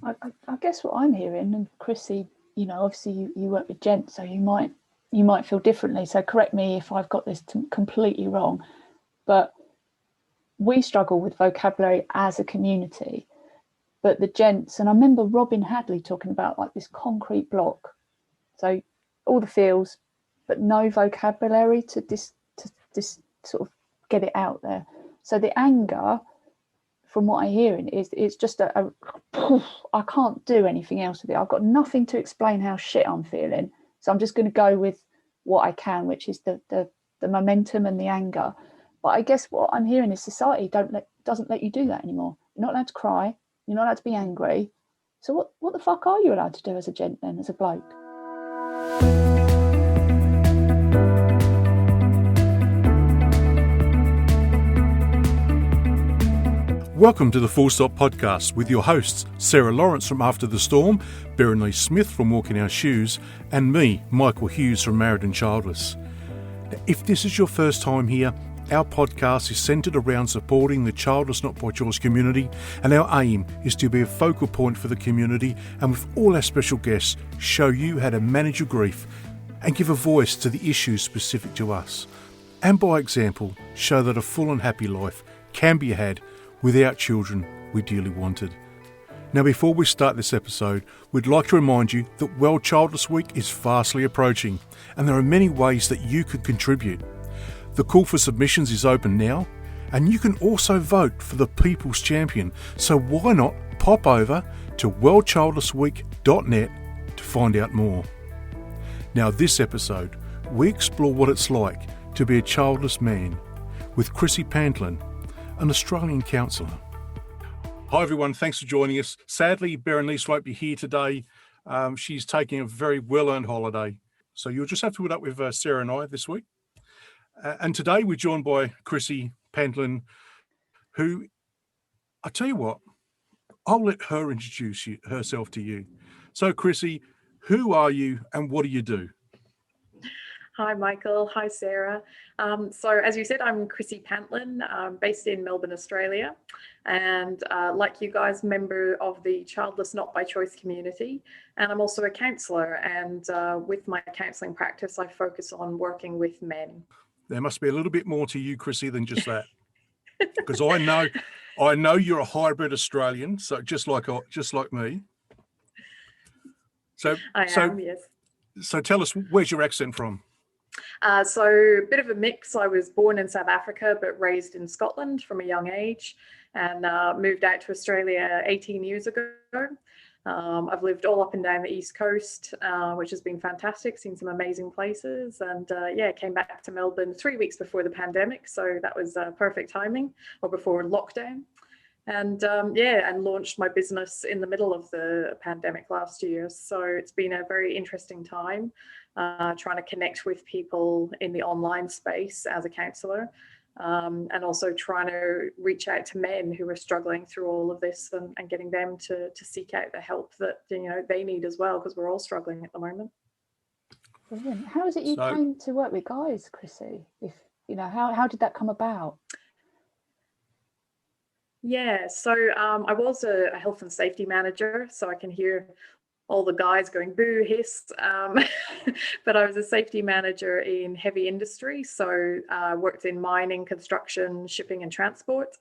I guess what I'm hearing, and Chrissy, obviously you work with gents, so you might feel differently. So correct me if I've got this completely wrong, but we struggle with vocabulary as a community. But the gents, and I remember Robin Hadley talking about like this concrete block, so all the feels, but no vocabulary to sort of get it out there. So the anger, from what I'm hearing, is it's just a I can't do anything else with it. I've got nothing to explain how shit I'm feeling, so I'm just going to go with what I can, which is the momentum and the anger. But I guess what I'm hearing is society doesn't let you do that anymore. You're not allowed to cry. You're not allowed to be angry. So what the fuck are you allowed to do as a gent then, as a bloke? Welcome to the Full Stop Podcast with your hosts, Sarah Lawrence from After the Storm, Berenice Smith from Walking Our Shoes, and me, Michael Hughes from Married and Childless. If this is your first time here, our podcast is centred around supporting the childless not by choice community, and our aim is to be a focal point for the community and with all our special guests show you how to manage your grief and give a voice to the issues specific to us. And by example, show that a full and happy life can be had without children we dearly wanted. Now, before we start this episode, we'd like to remind you that World Childless Week is fastly approaching, and there are many ways that you can contribute. The call for submissions is open now, and you can also vote for the People's Champion, so why not pop over to worldchildlessweek.net to find out more. Now, this episode, we explore what it's like to be a childless man with Chrissy Pantlin, an Australian counsellor. Hi everyone, thanks for joining us. Sadly, Berenice won't be here today. She's taking a very well-earned holiday. So you'll just have to put up with Sarah and I this week. And today we're joined by Chrissy Pantlin, who, I tell you what, I'll let her introduce herself to you. So Chrissy, who are you and what do you do? Hi, Michael. Hi, Sarah. So as you said, I'm Chrissy Pantlin, based in Melbourne, Australia. And like you guys, member of the Childless Not by Choice community. And I'm also a counsellor. And with my counselling practice, I focus on working with men. There must be a little bit more to you, Chrissy, than just that. Because I know you're a hybrid Australian, so just like me. So I am, yes. So tell us, where's your accent from? So a bit of a mix. I was born in South Africa, but raised in Scotland from a young age, and moved out to Australia 18 years ago. I've lived all up and down the East Coast, which has been fantastic, seen some amazing places, and came back to Melbourne 3 weeks before the pandemic. So that was perfect timing, or before lockdown. And and launched my business in the middle of the pandemic last year. So it's been a very interesting time trying to connect with people in the online space as a counsellor, and also trying to reach out to men who are struggling through all of this and getting them to seek out the help that they need as well, because we're all struggling at the moment. Brilliant. How is it you came to work with guys, Chrissy? If how did that come about? Yeah, so I was a health and safety manager, so I can hear all the guys going boo, hiss. But I was a safety manager in heavy industry, so I worked in mining, construction, shipping and transport.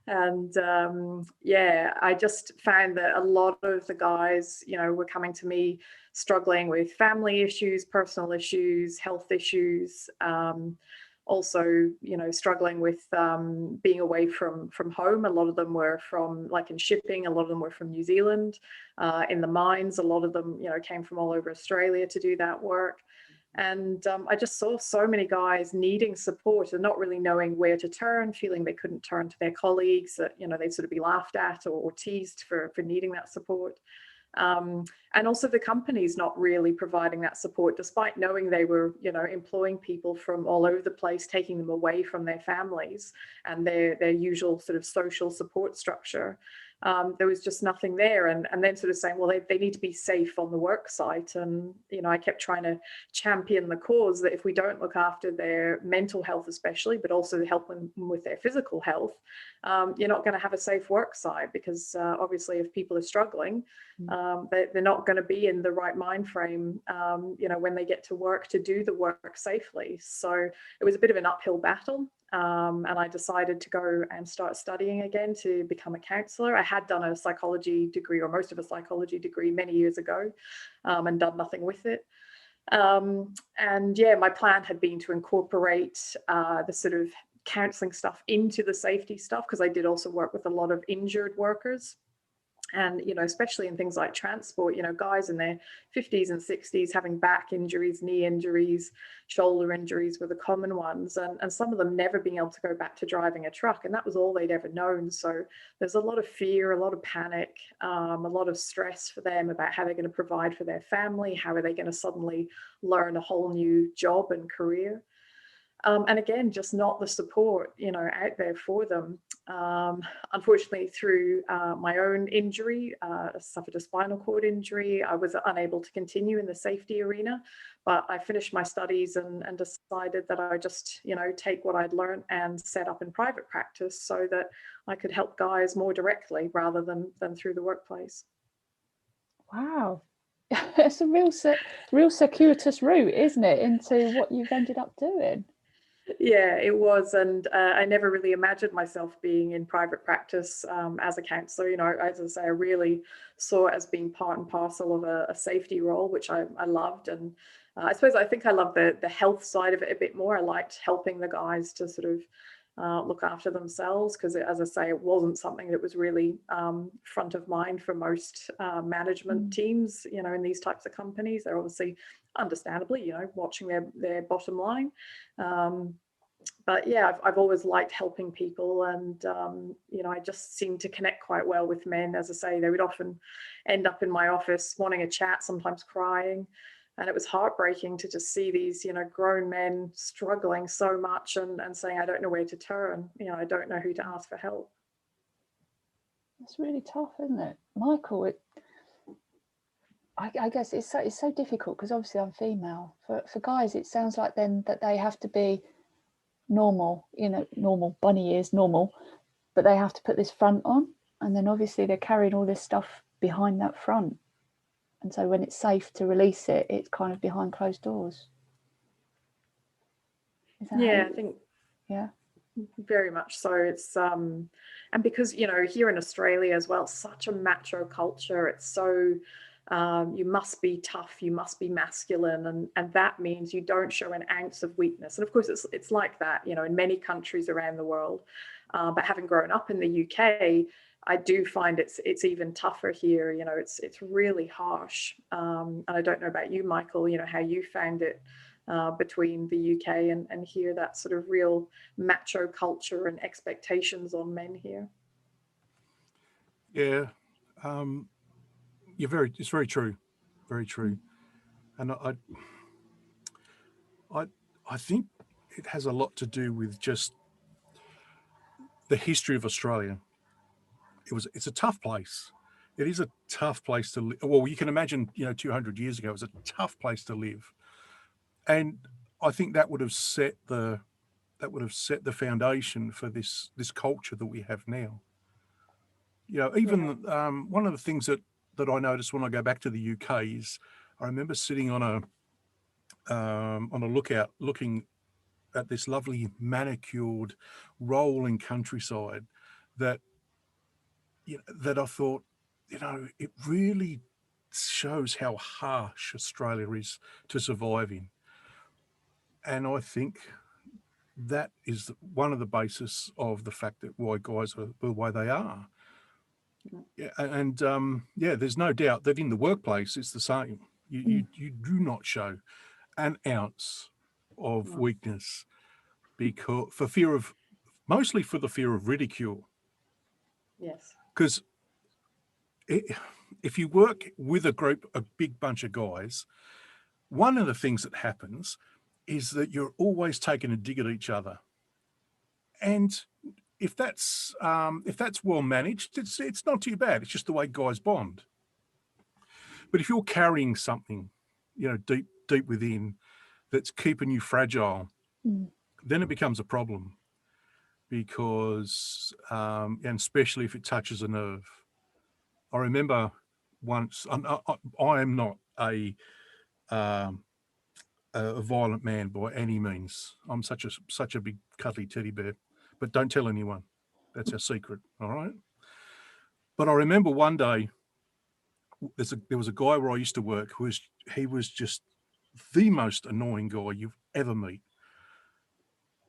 And I just found that a lot of the guys, were coming to me struggling with family issues, personal issues, health issues, also, struggling with being away from home. A lot of them were from, like in shipping, a lot of them were from New Zealand. In the mines, a lot of them, came from all over Australia to do that work. And I just saw so many guys needing support and not really knowing where to turn, feeling they couldn't turn to their colleagues, that, they'd sort of be laughed at or teased for needing that support. And also the companies not really providing that support, despite knowing they were, employing people from all over the place, taking them away from their families and their usual sort of social support structure. there was just nothing there. And then sort of saying, well, they need to be safe on the work site. And, I kept trying to champion the cause that if we don't look after their mental health, especially, but also help them with their physical health, you're not going to have a safe work site, because obviously if people are struggling, they're not going to be in the right mind frame, when they get to work to do the work safely. So it was a bit of an uphill battle. And I decided to go and start studying again to become a counsellor. I had done a psychology degree, or most of a psychology degree, many years ago, and done nothing with it. And yeah, my plan had been to incorporate the sort of counselling stuff into the safety stuff, because I did also work with a lot of injured workers. And, especially in things like transport, guys in their 50s and 60s having back injuries, knee injuries, shoulder injuries were the common ones. And some of them never being able to go back to driving a truck. And that was all they'd ever known. So there's a lot of fear, a lot of panic, a lot of stress for them about how they're going to provide for their family. How are they going to suddenly learn a whole new job and career? And again, just not the support, out there for them. Unfortunately, through my own injury, I suffered a spinal cord injury. I was unable to continue in the safety arena, but I finished my studies and decided that I just, take what I'd learned and set up in private practice so that I could help guys more directly rather than through the workplace. Wow. It's a real circuitous route, isn't it, into what you've ended up doing? Yeah, it was. And I never really imagined myself being in private practice as a counsellor. As I say, I really saw it as being part and parcel of a safety role, which I loved. And I think I love the health side of it a bit more. I liked helping the guys to sort of look after themselves, because, as I say, it wasn't something that was really front of mind for most management teams, in these types of companies. They're obviously, understandably, watching their bottom line. But yeah, I've always liked helping people, and I just seemed to connect quite well with men. As I say, they would often end up in my office wanting a chat, sometimes crying, and it was heartbreaking to just see these grown men struggling so much and saying, I don't know where to turn, I don't know who to ask for help. It's really tough, isn't it, Michael? I guess it's so difficult, because obviously I'm female. For guys, it sounds like then that they have to be normal, normal, bunny ears, normal, but they have to put this front on, and then obviously they're carrying all this stuff behind that front, and so when it's safe to release it, it's kind of behind closed doors. Yeah, I think very much so. It's and because here in Australia as well, such a macho culture. It's so you must be tough, you must be masculine, and that means you don't show an ounce of weakness. And of course, it's like that, in many countries around the world. But having grown up in the UK, I do find it's even tougher here. It's really harsh. And I don't know about you, Michael. How you found it between the UK and here, that sort of real macho culture and expectations on men here. Yeah. It's very true, very true. And I think it has a lot to do with just the history of Australia. It's a tough place. It is a tough place to live. Well, you can imagine, 200 years ago, it was a tough place to live. And I think that would have set the foundation for this culture that we have now. Even one of the things that I noticed when I go back to the UK is I remember sitting on a lookout, looking at this lovely manicured, rolling countryside that I thought, it really shows how harsh Australia is to survive in. And I think that is one of the basis of the fact that why guys are the way they are. Yeah, and there's no doubt that in the workplace it's the same. You do not show an ounce of weakness, because mostly for the fear of ridicule. Yes. Because if you work with a big bunch of guys, one of the things that happens is that you're always taking a dig at each other. And if that's well managed, it's not too bad. It's just the way guys bond. But if you're carrying something, deep within, that's keeping you fragile, then it becomes a problem, because and especially if it touches a nerve. I remember once, I am not a violent man by any means. I'm such a big cuddly teddy bear, but don't tell anyone. That's our secret, all right? But I remember one day there was a guy where I used to work he was just the most annoying guy you've ever meet.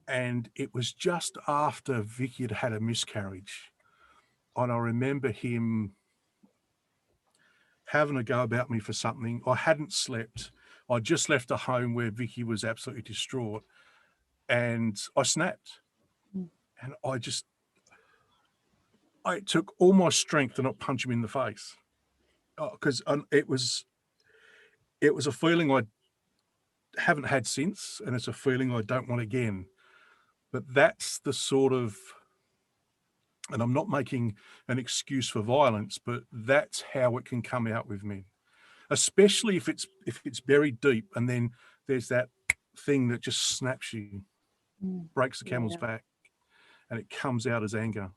And it was just after Vicky had had a miscarriage. And I remember him having a go about me for something. I hadn't slept. I just left a home where Vicky was absolutely distraught. And I snapped. And it took all my strength to not punch him in the face. Because it was a feeling I haven't had since, and it's a feeling I don't want again. But that's the sort of, and I'm not making an excuse for violence, but that's how it can come out with men, especially if it's buried deep, and then there's that thing that just snaps you, breaks the camel's back, and it comes out as anger.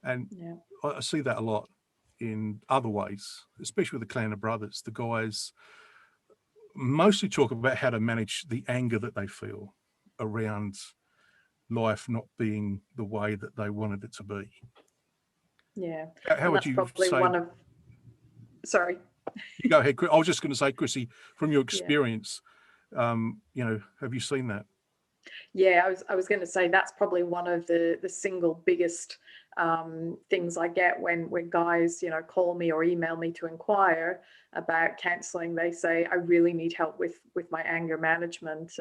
And I see that a lot in other ways, especially with the clan of brothers. The guys mostly talk about how to manage the anger that they feel around life not being the way that they wanted it to be. Yeah. How would you say? Sorry. You go ahead. I was just going to say, Chrissy, from your experience, have you seen that? Yeah, I was going to say that's probably one of the single biggest things I get when guys, call me or email me to inquire about counselling. They say, I really need help with my anger management.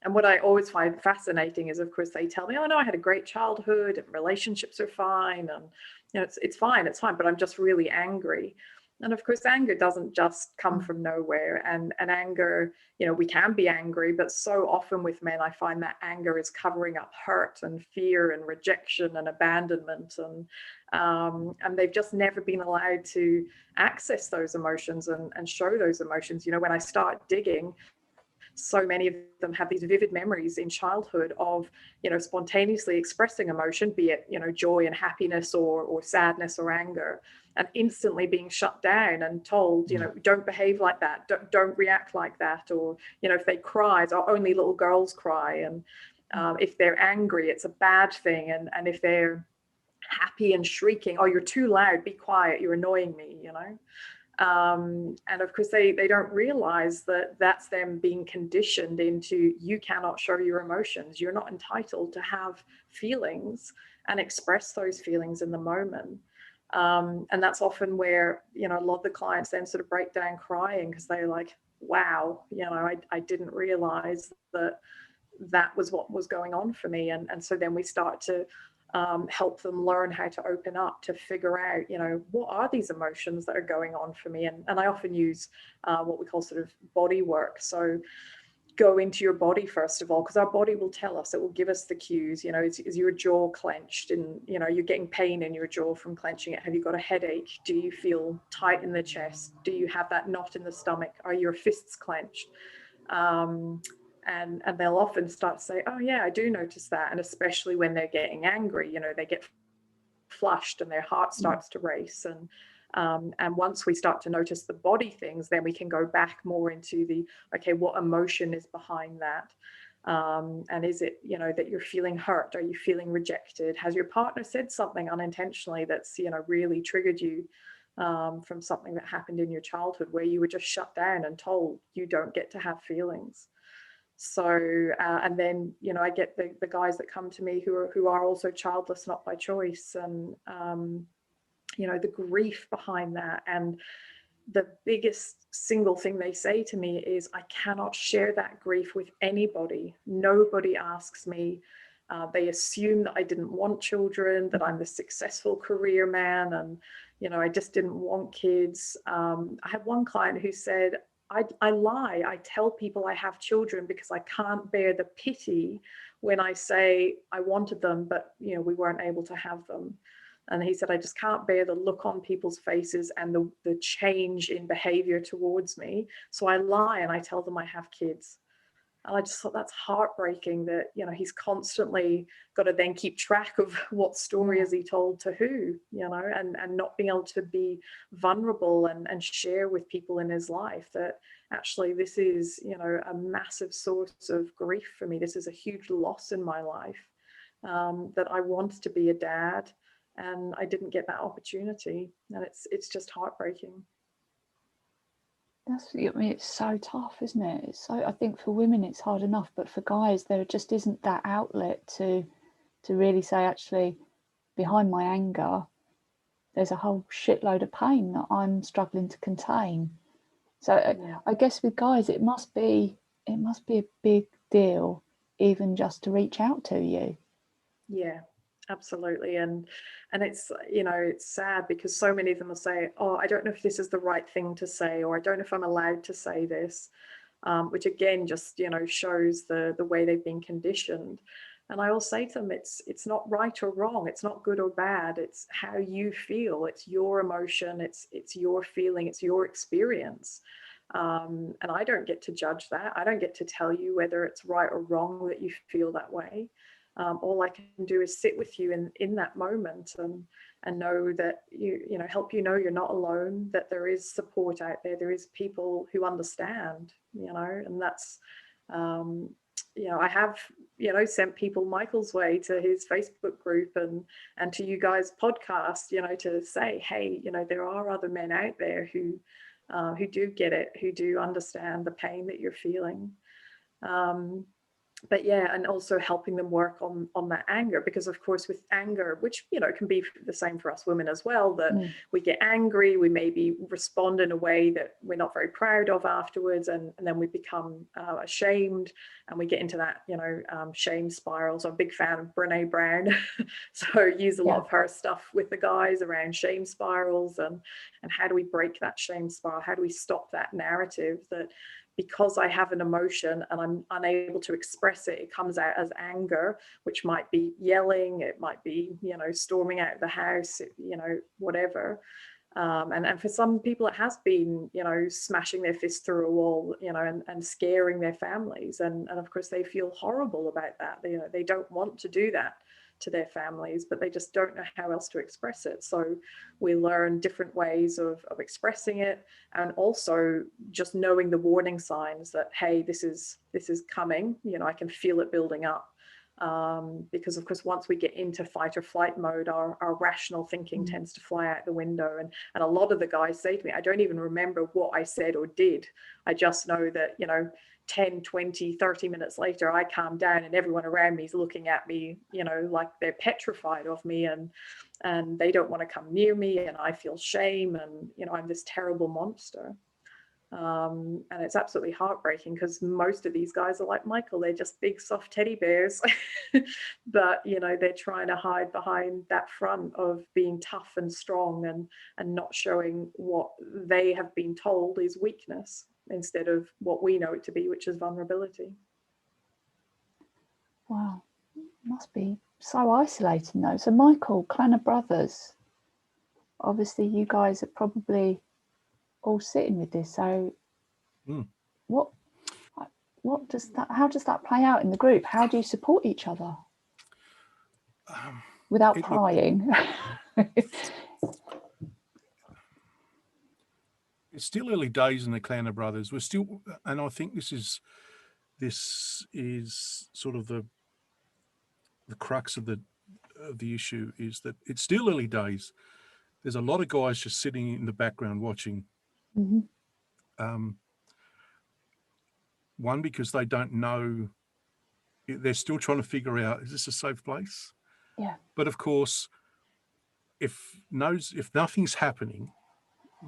And what I always find fascinating is, of course, they tell me, oh, no, I had a great childhood and relationships are fine. And, it's fine, but I'm just really angry. And of course, anger doesn't just come from nowhere. And anger, we can be angry, but so often with men, I find that anger is covering up hurt and fear and rejection and abandonment. And they've just never been allowed to access those emotions and show those emotions. When I start digging, so many of them have these vivid memories in childhood of, spontaneously expressing emotion, be it, joy and happiness or sadness or anger, and instantly being shut down and told, don't behave like that, don't react like that. Or, if they cry, only little girls cry. And if they're angry, it's a bad thing. And if they're happy and shrieking, oh, you're too loud, be quiet, you're annoying me, and of course, they don't realize that that's them being conditioned into, you cannot show your emotions. You're not entitled to have feelings and express those feelings in the moment. And that's often where, a lot of the clients then sort of break down crying because they're like, wow, I didn't realize that was what was going on for me. And so then we start to help them learn how to open up, to figure out, what are these emotions that are going on for me? And I often use what we call sort of body work. So go into your body, first of all, because our body will tell us, it will give us the cues. Is your jaw clenched? And, you're getting pain in your jaw from clenching it. Have you got a headache? Do you feel tight in the chest? Do you have that knot in the stomach? Are your fists clenched? And they'll often start to say, oh yeah, I do notice that. And especially when they're getting angry, they get flushed and their heart starts to race. And once we start to notice the body things, then we can go back more into okay, what emotion is behind that? And is it, that you're feeling hurt? Are you feeling rejected? Has your partner said something unintentionally that's, really triggered you from something that happened in your childhood where you were just shut down and told you don't get to have feelings? So, and then, I get the guys that come to me who are also childless, not by choice. And, the grief behind that. And the biggest single thing they say to me is, I cannot share that grief with anybody. Nobody asks me. They assume that I didn't want children, that I'm the successful career man. And, I just didn't want kids. I had one client who said, I lie. I tell people I have children because I can't bear the pity when I say I wanted them, but we weren't able to have them. And he said, I just can't bear the look on people's faces and the change in behavior towards me. So I lie and I tell them I have kids. And I just thought that's heartbreaking that, he's constantly got to then keep track of what story has he told to who, and not being able to be vulnerable and share with people in his life that actually this is, a massive source of grief for me. This is a huge loss in my life, that I wanted to be a dad and I didn't get that opportunity. And it's just heartbreaking. It's so tough, isn't it? I think for women it's hard enough, but for guys there just isn't that outlet to really say, actually, behind my anger there's a whole shitload of pain that I'm struggling to contain. So I guess with guys it must be a big deal even just to reach out to you. Yeah, absolutely. And it's, it's sad because so many of them will say, oh, I don't know if this is the right thing to say, or I don't know if I'm allowed to say this, which again just, shows the way they've been conditioned. And I will say to them, it's not right or wrong. It's not good or bad. It's how you feel. It's your emotion. It's your feeling. It's your experience. And I don't get to judge that. I don't get to tell you whether it's right or wrong that you feel that way. All I can do is sit with you in that moment and know that help you know you're not alone, that there is support out there. There is people who understand, and that's, I have, sent people Michael's way to his Facebook group and to you guys' podcast, to say, hey, there are other men out there who do get it, who do understand the pain that you're feeling. But yeah, and also helping them work on that anger, because of course with anger, which can be the same for us women as well, that we get angry, we maybe respond in a way that we're not very proud of afterwards, and then we become ashamed, and we get into that shame spiral. So I'm a big fan of Brene Brown, so I use a lot of her stuff with the guys around shame spirals and how do we break that shame spiral, how do we stop that narrative that because I have an emotion and I'm unable to express it, it comes out as anger, which might be yelling, it might be, storming out of the house, whatever. And for some people it has been, smashing their fist through a wall, and scaring their families. And of course they feel horrible about that. They don't want to do that to their families, but they just don't know how else to express it. So we learn different ways of expressing it, and also just knowing the warning signs that, hey, this is coming, I can feel it building up. Because of course once we get into fight or flight mode, our rational thinking tends to fly out the window, and a lot of the guys say to me, I don't even remember what I said or did. I just know that 10, 20, 30 minutes later, I calm down and everyone around me is looking at me, like they're petrified of me, and they don't want to come near me, and I feel shame, and I'm this terrible monster. And it's absolutely heartbreaking because most of these guys are like Michael. They're just big, soft teddy bears, but, they're trying to hide behind that front of being tough and strong and not showing what they have been told is weakness, instead of what we know it to be, which is vulnerability. Wow, it must be so isolating though. So Michael, clan of brothers, obviously you guys are probably all sitting with this. So what does that, how does that play out in the group? How do you support each other without prying? It's still early days in the clan of brothers. We're still, and I think this is sort of the crux of the issue, is that it's still early days. There's a lot of guys just sitting in the background watching. One, because they don't know, they're still trying to figure out, is this a safe place? Yeah. But of course, if nothing's happening,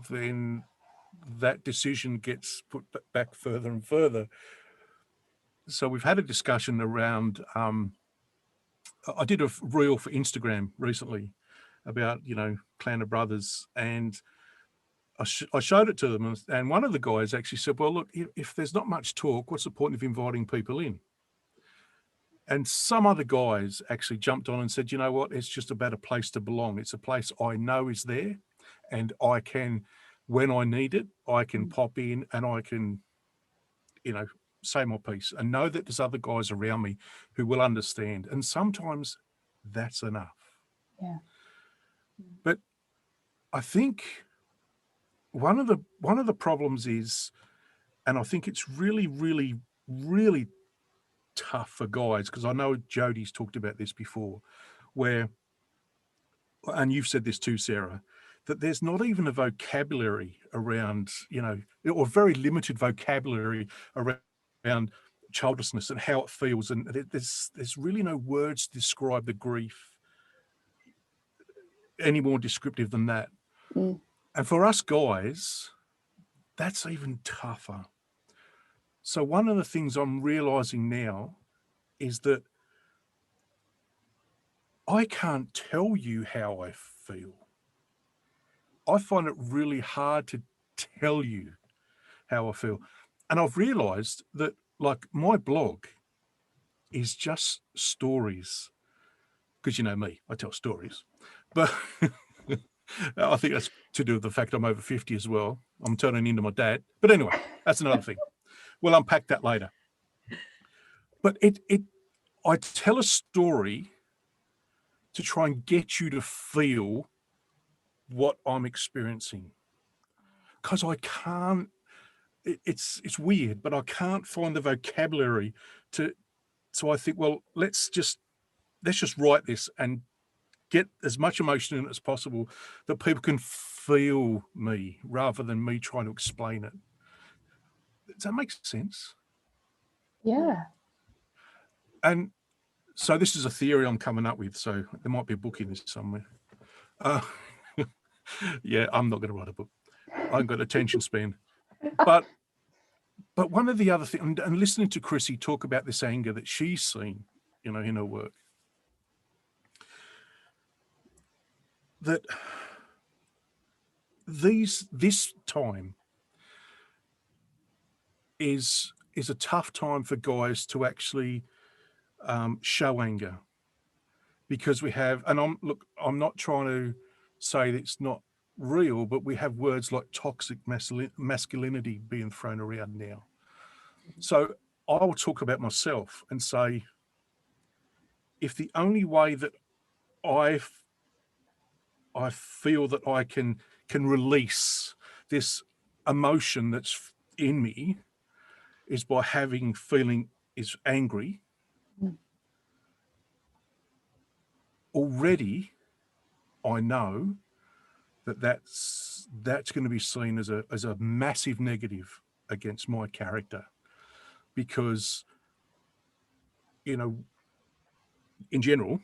then that decision gets put back further and further. So we've had a discussion around, I did a reel for Instagram recently about, clan of brothers, and I showed it to them, and one of the guys actually said, well, look, if there's not much talk, what's the point of inviting people in? And some other guys actually jumped on and said, you know what, it's just about a place to belong. It's a place I know is there, and I can, when I need it, I can pop in and I can, say my piece and know that there's other guys around me who will understand. And sometimes that's enough. Yeah. But I think one of the problems is, and I think it's really, really, really tough for guys, because I know Jodie's talked about this before, where, and you've said this too, Sarah, that there's not even a vocabulary around, or very limited vocabulary around childlessness and how it feels, and there's really no words to describe the grief any more descriptive than that. And for us guys, that's even tougher. So one of the things I'm realizing now is that I can't tell you how I feel. I find it really hard to tell you how I feel. And I've realized that, like, my blog is just stories, because you know me, I tell stories. But I think that's to do with the fact I'm over 50 as well. I'm turning into my dad. But anyway, that's another thing. We'll unpack that later. But I tell a story to try and get you to feel what I'm experiencing. Because I can't, it's weird, but I can't find the vocabulary so I think, well, let's just write this and get as much emotion in it as possible that people can feel me rather than me trying to explain it. Does that make sense? Yeah. And so this is a theory I'm coming up with, so there might be a book in this somewhere. Yeah, I'm not going to write a book. I haven't got attention span. But one of the other things, and listening to Chrissy talk about this anger that she's seen, in her work, that this time is a tough time for guys to actually show anger, because we have, and I'm not trying to say that it's not real, but we have words like toxic masculinity being thrown around now. So I'll talk about myself and say, if the only way that I feel that I can release this emotion that's in me is by feeling is angry, already I know that's going to be seen as a massive negative against my character, because in general,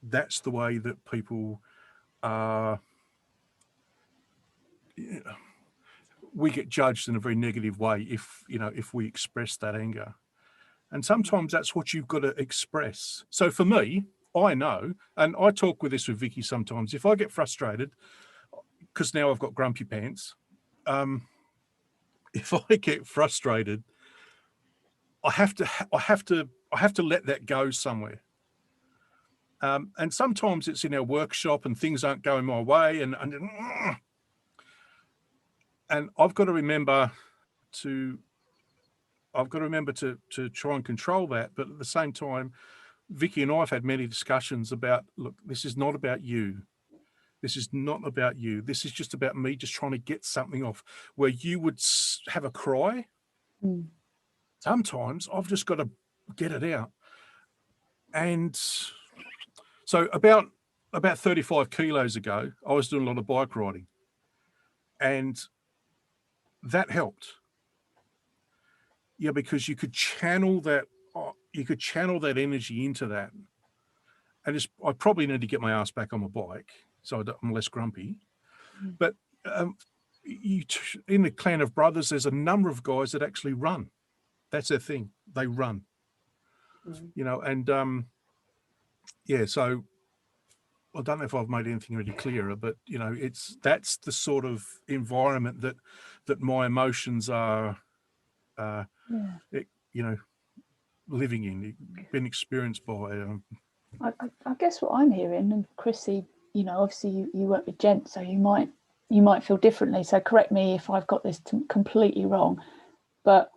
that's the way that people are. We get judged in a very negative way if we express that anger, and sometimes that's what you've got to express. So for me, I know, and I talk with this with Vicky sometimes, if I get frustrated, because now I've got grumpy pants, if I get frustrated, I have to let that go somewhere. And sometimes it's in our workshop and things aren't going my way, and I've got to remember to try and control that. But at the same time, Vicky and I have had many discussions about, look, this is not about you. This is not about you. This is just about me just trying to get something off. Where you would have a cry, sometimes I've just got to get it out. And so about 35 kilos ago, I was doing a lot of bike riding, and that helped. Yeah, because you could channel that energy into that. And I probably need to get my ass back on my bike so I'm less grumpy. But in the clan of brothers, there's a number of guys that actually run. That's their thing. They run. And yeah, so I don't know if I've made anything really clearer, but that's the sort of environment that my emotions are, living in, been experienced by. I guess what I'm hearing, and Chrissy, obviously you work with gents, so you might feel differently. So correct me if I've got this completely wrong, but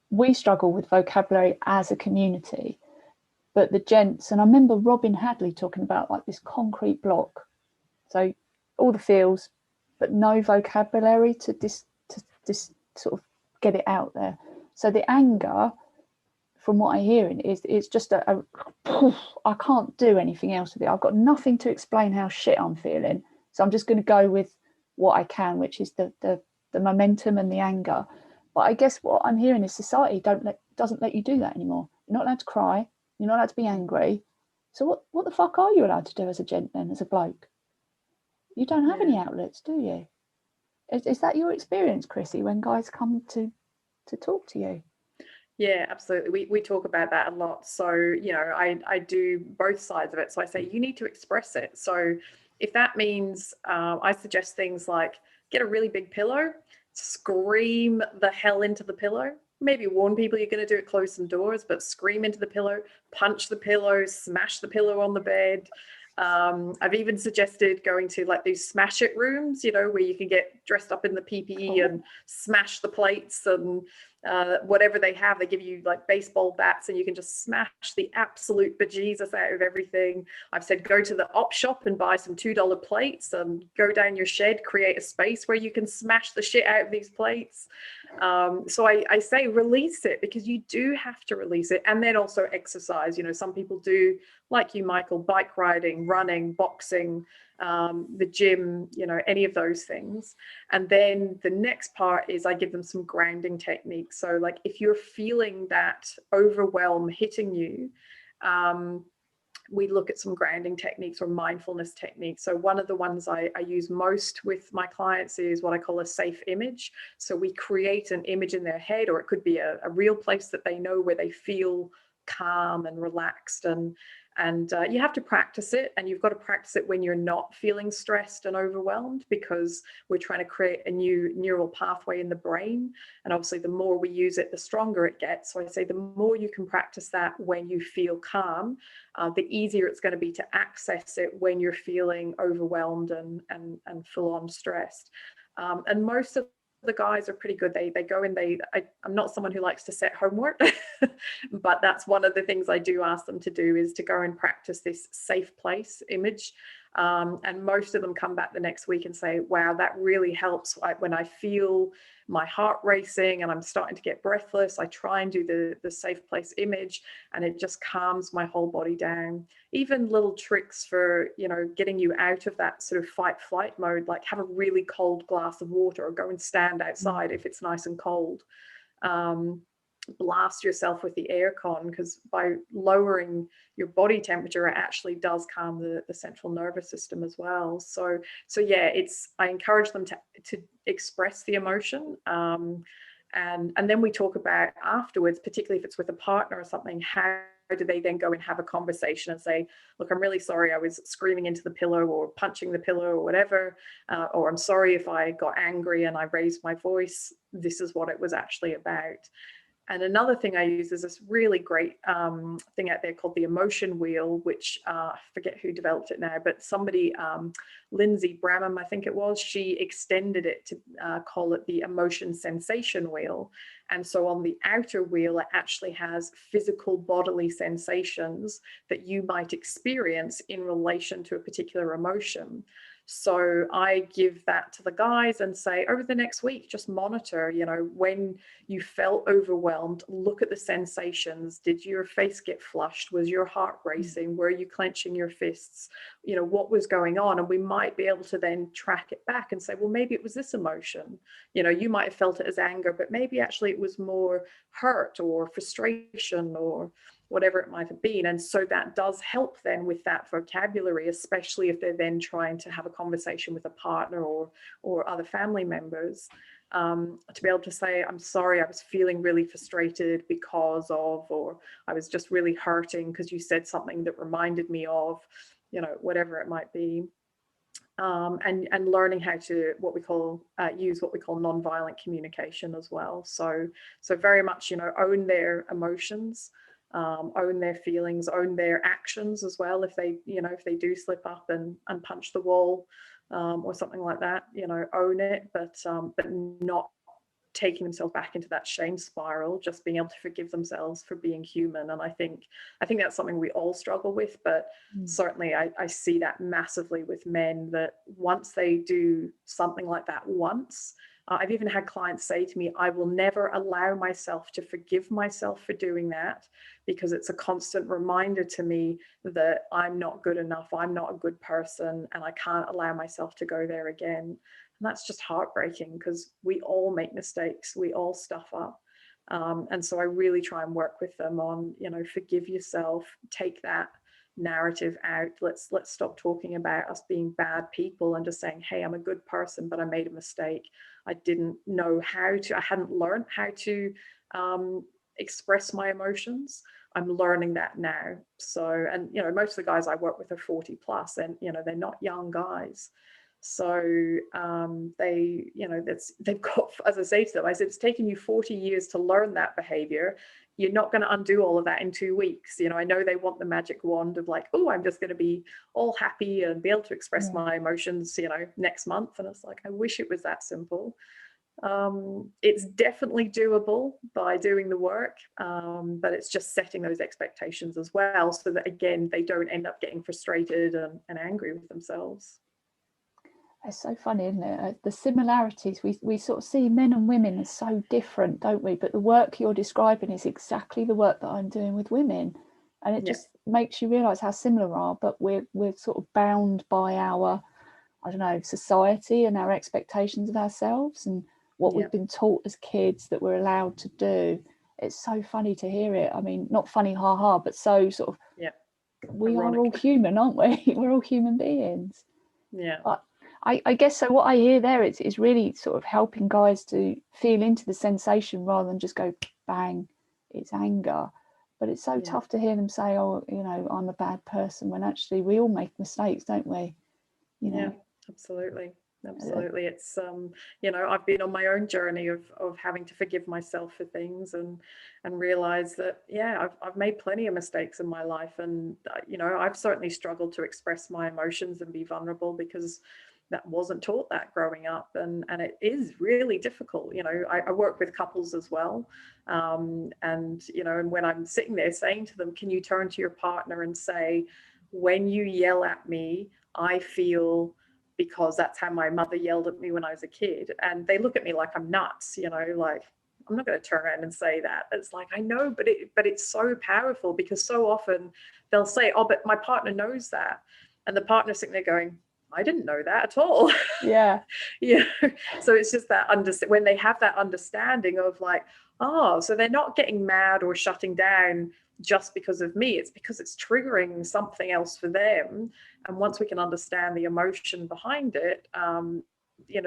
we struggle with vocabulary as a community. But the gents, and I remember Robin Hadley talking about like this concrete block, so all the feels, but no vocabulary to sort of get it out there. So the anger, from what I'm hearing, is it's just I can't do anything else with it. I've got nothing to explain how shit I'm feeling, so I'm just going to go with what I can, which is the momentum and the anger. But I guess what I'm hearing is society doesn't let you do that anymore. You're not allowed to cry. You're not allowed to be angry. So what the fuck are you allowed to do as a gent then, as a bloke? You don't have any outlets, do you? Is that your experience, Chrissy, when guys come to talk to you? Yeah, absolutely. We talk about that a lot. So, I do both sides of it. So I say you need to express it. So if that means I suggest things like get a really big pillow, scream the hell into the pillow. Maybe warn people you're going to do it, close some doors, but scream into the pillow, punch the pillow, smash the pillow on the bed. I've even suggested going to like these smash it rooms, where you can get dressed up in the PPE and smash the plates and whatever they have. They give you like baseball bats and you can just smash the absolute bejesus out of everything. I've said go to the op shop and buy some $2 plates and go down your shed, create a space where you can smash the shit out of these plates. So I say release it, because you do have to release it. And then also exercise. Some people do, like you, Michael, bike riding, running, boxing, the gym, any of those things. And then the next part is I give them some grounding techniques. So like if you're feeling that overwhelm hitting you, we look at some grounding techniques or mindfulness techniques. So one of the ones I use most with my clients is what I call a safe image. So we create an image in their head, or it could be a real place that they know, where they feel calm and relaxed. And you have to practice it, and you've got to practice it when you're not feeling stressed and overwhelmed, because we're trying to create a new neural pathway in the brain. And obviously the more we use it, the stronger it gets. So I say the more you can practice that when you feel calm, the easier it's going to be to access it when you're feeling overwhelmed and full on stressed. And most of the guys are pretty good. They go in, I'm not someone who likes to set homework, but that's one of the things I do ask them to do, is to go and practice this safe place image. And most of them come back the next week and say, wow, that really helps. When I feel my heart racing and I'm starting to get breathless, I try and do the safe place image, and it just calms my whole body down. Even little tricks for, getting you out of that sort of fight flight mode, like have a really cold glass of water, or go and stand outside if it's nice and cold. Blast yourself with the aircon, because by lowering your body temperature, it actually does calm the central nervous system as well. So yeah, I encourage them to express the emotion, and then we talk about afterwards, particularly if it's with a partner or something, how do they then go and have a conversation and say, look, I'm really sorry I was screaming into the pillow or punching the pillow or whatever, or I'm sorry if I got angry and I raised my voice. This is what it was actually about. And another thing I use is this really great thing out there called the emotion wheel, which I forget who developed it now, but somebody, Lindsay Bramham, I think it was, she extended it to call it the emotion sensation wheel. And so on the outer wheel, it actually has physical bodily sensations that you might experience in relation to a particular emotion. So I give that to the guys and say, over the next week, just monitor, when you felt overwhelmed, look at the sensations. Did your face get flushed? Was your heart racing? Were you clenching your fists? What was going on? And we might be able to then track it back and say, well, maybe it was this emotion. You might have felt it as anger, but maybe actually it was more hurt or frustration or whatever it might have been. And so that does help then with that vocabulary, especially if they're then trying to have a conversation with a partner or other family members, to be able to say, I'm sorry, I was feeling really frustrated because of, or I was just really hurting because you said something that reminded me of. whatever it might be. And learning how to use what we call nonviolent communication as well. So very much, own their emotions, own their feelings, own their actions as well. If they do slip up and punch the wall, or something like that, own it, but not taking themselves back into that shame spiral, just being able to forgive themselves for being human. And I think that's something we all struggle with, but certainly I see that massively with men, that once they do something like that once, I've even had clients say to me, I will never allow myself to forgive myself for doing that, because it's a constant reminder to me that I'm not good enough, I'm not a good person, and I can't allow myself to go there again. And that's just heartbreaking, because we all make mistakes, we all stuff up. And so I really try and work with them on, forgive yourself, take that narrative out. Let's stop talking about us being bad people and just saying, hey, I'm a good person, but I made a mistake. I hadn't learned how to express my emotions. I'm learning that now. So, and, most of the guys I work with are 40 plus, and, they're not young guys. So they've got, as I say to them, I said, it's taken you 40 years to learn that behavior. You're not going to undo all of that in 2 weeks. I know they want the magic wand of like, oh, I'm just going to be all happy and be able to express my emotions, next month. And it's like, I wish it was that simple. It's definitely doable by doing the work, but it's just setting those expectations as well, so that, again, they don't end up getting frustrated and angry with themselves. It's so funny, isn't it? The similarities, we sort of see men and women as so different, don't we? But the work you're describing is exactly the work that I'm doing with women. And it just makes you realise how similar we are, but we're sort of bound by our, I don't know, society and our expectations of ourselves and what we've been taught as kids that we're allowed to do. It's so funny to hear it. I mean, not funny, ha, but so sort of, we are all human, aren't we? We're all human beings. Yeah. But I guess so. What I hear there is really sort of helping guys to feel into the sensation rather than just go bang, it's anger. But it's so tough to hear them say, oh, I'm a bad person, when actually we all make mistakes, don't we? Yeah, absolutely. It's I've been on my own journey of having to forgive myself for things and realize that I've made plenty of mistakes in my life, and I've certainly struggled to express my emotions and be vulnerable, because that wasn't taught that growing up, and it is really difficult. I work with couples as well, and when I'm sitting there saying to them, can you turn to your partner and say, when you yell at me, I feel, because that's how my mother yelled at me when I was a kid. And they look at me like I'm nuts, like, I'm not going to turn around and say that. It's like, I know, but it's so powerful, because so often they'll say, oh, but my partner knows that. And the partner's sitting there going, I didn't know that at all. Yeah. So it's just that when they have that understanding of like, oh, so they're not getting mad or shutting down just because of me, it's because it's triggering something else for them. And once we can understand the emotion behind it,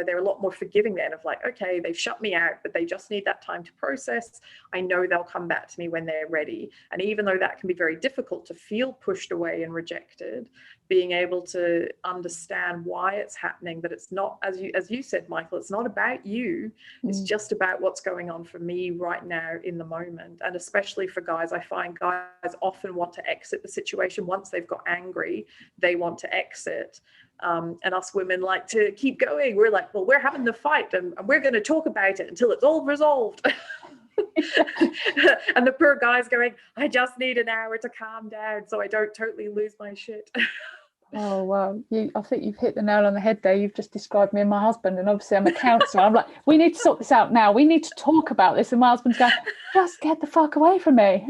they're a lot more forgiving then, of like, okay, they've shut me out, but they just need that time to process. I know they'll come back to me when they're ready. And even though that can be very difficult to feel pushed away and rejected, being able to understand why it's happening, that it's not, as you said, Michael, it's not about you. It's just about what's going on for me right now in the moment. And especially for guys, I find guys often want to exit the situation. Once they've got angry, they want to exit. And us women like to keep going. We're like, well, we're having the fight, and we're going to talk about it until it's all resolved. And the poor guy's going, I just need an hour to calm down so I don't totally lose my shit. Oh, wow. I think you've hit the nail on the head there. You've just described me and my husband, and obviously I'm a counsellor. I'm like, we need to sort this out now. We need to talk about this. And my husband's going, just get the fuck away from me.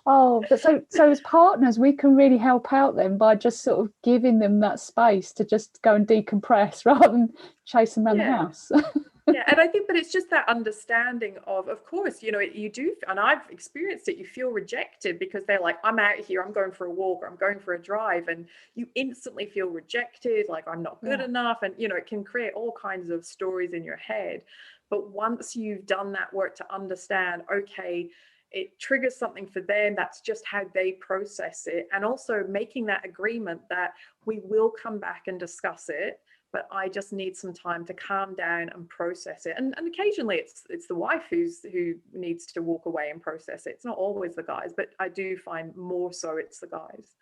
Oh, but so as partners, we can really help out then by just sort of giving them that space to just go and decompress rather than chase them around the house. Yeah, and I think, but it's just that understanding of course, you do, and I've experienced it, you feel rejected because they're like, I'm out here, I'm going for a walk, or I'm going for a drive, and you instantly feel rejected, like I'm not good enough, and it can create all kinds of stories in your head. But once you've done that work to understand, okay, it triggers something for them. That's just how they process it. And also making that agreement that we will come back and discuss it, but I just need some time to calm down and process it. And occasionally it's the wife who needs to walk away and process it. It's not always the guys, but I do find more so it's the guys.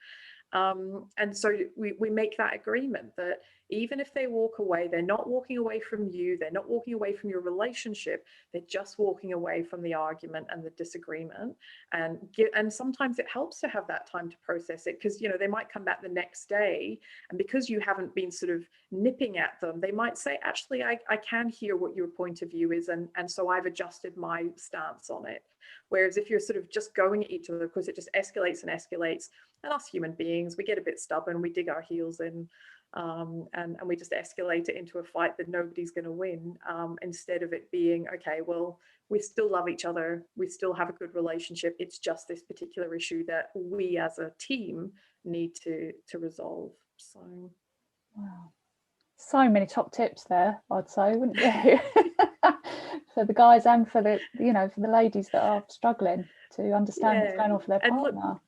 And so we make that agreement that even if they walk away, they're not walking away from you, they're not walking away from your relationship, they're just walking away from the argument and the disagreement. And sometimes it helps to have that time to process it, because, you know, they might come back the next day, and because you haven't been sort of nipping at them, they might say, actually, I can hear what your point of view is, and so I've adjusted my stance on it. Whereas if you're sort of just going at each other, of course, it just escalates and escalates. And us human beings, we get a bit stubborn, we dig our heels in, and we just escalate it into a fight that nobody's going to win, instead of it being, okay, well, we still love each other, we still have a good relationship, it's just this particular issue that we as a team need to resolve. So, wow, so many top tips there, I'd say, wouldn't you? For the guys and for the, you know, for the ladies that are struggling to understand what's going on for their partner. Look,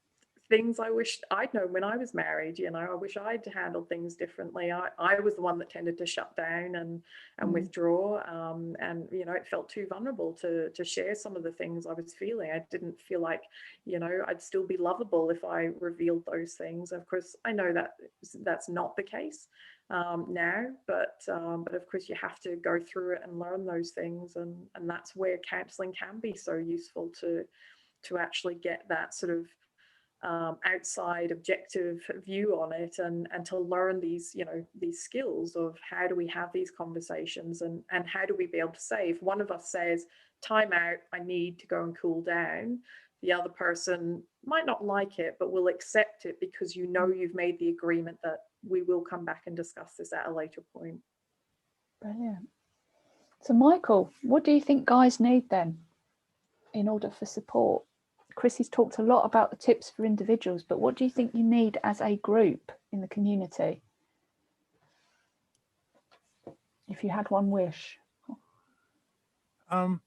things I wish I'd known when I was married, you know, I wish I'd handled things differently. I was the one that tended to shut down and withdraw, and, you know, it felt too vulnerable to share some of the things I was feeling. I didn't feel like, you know, I'd still be lovable if I revealed those things. Of course, I know that that's not the case now, but of course you have to go through it and learn those things, and that's where counselling can be so useful to actually get that sort of outside objective view on it, and to learn these, you know, these skills of how do we have these conversations, and how do we be able to say, if one of us says, time out, I need to go and cool down, the other person might not like it, but will accept it because, you know, you've made the agreement that we will come back and discuss this at a later point. Brilliant. So Michael, what do you think guys need then in order for support? Chrissy's talked a lot about the tips for individuals, but what do you think you need as a group in the community? If you had one wish. I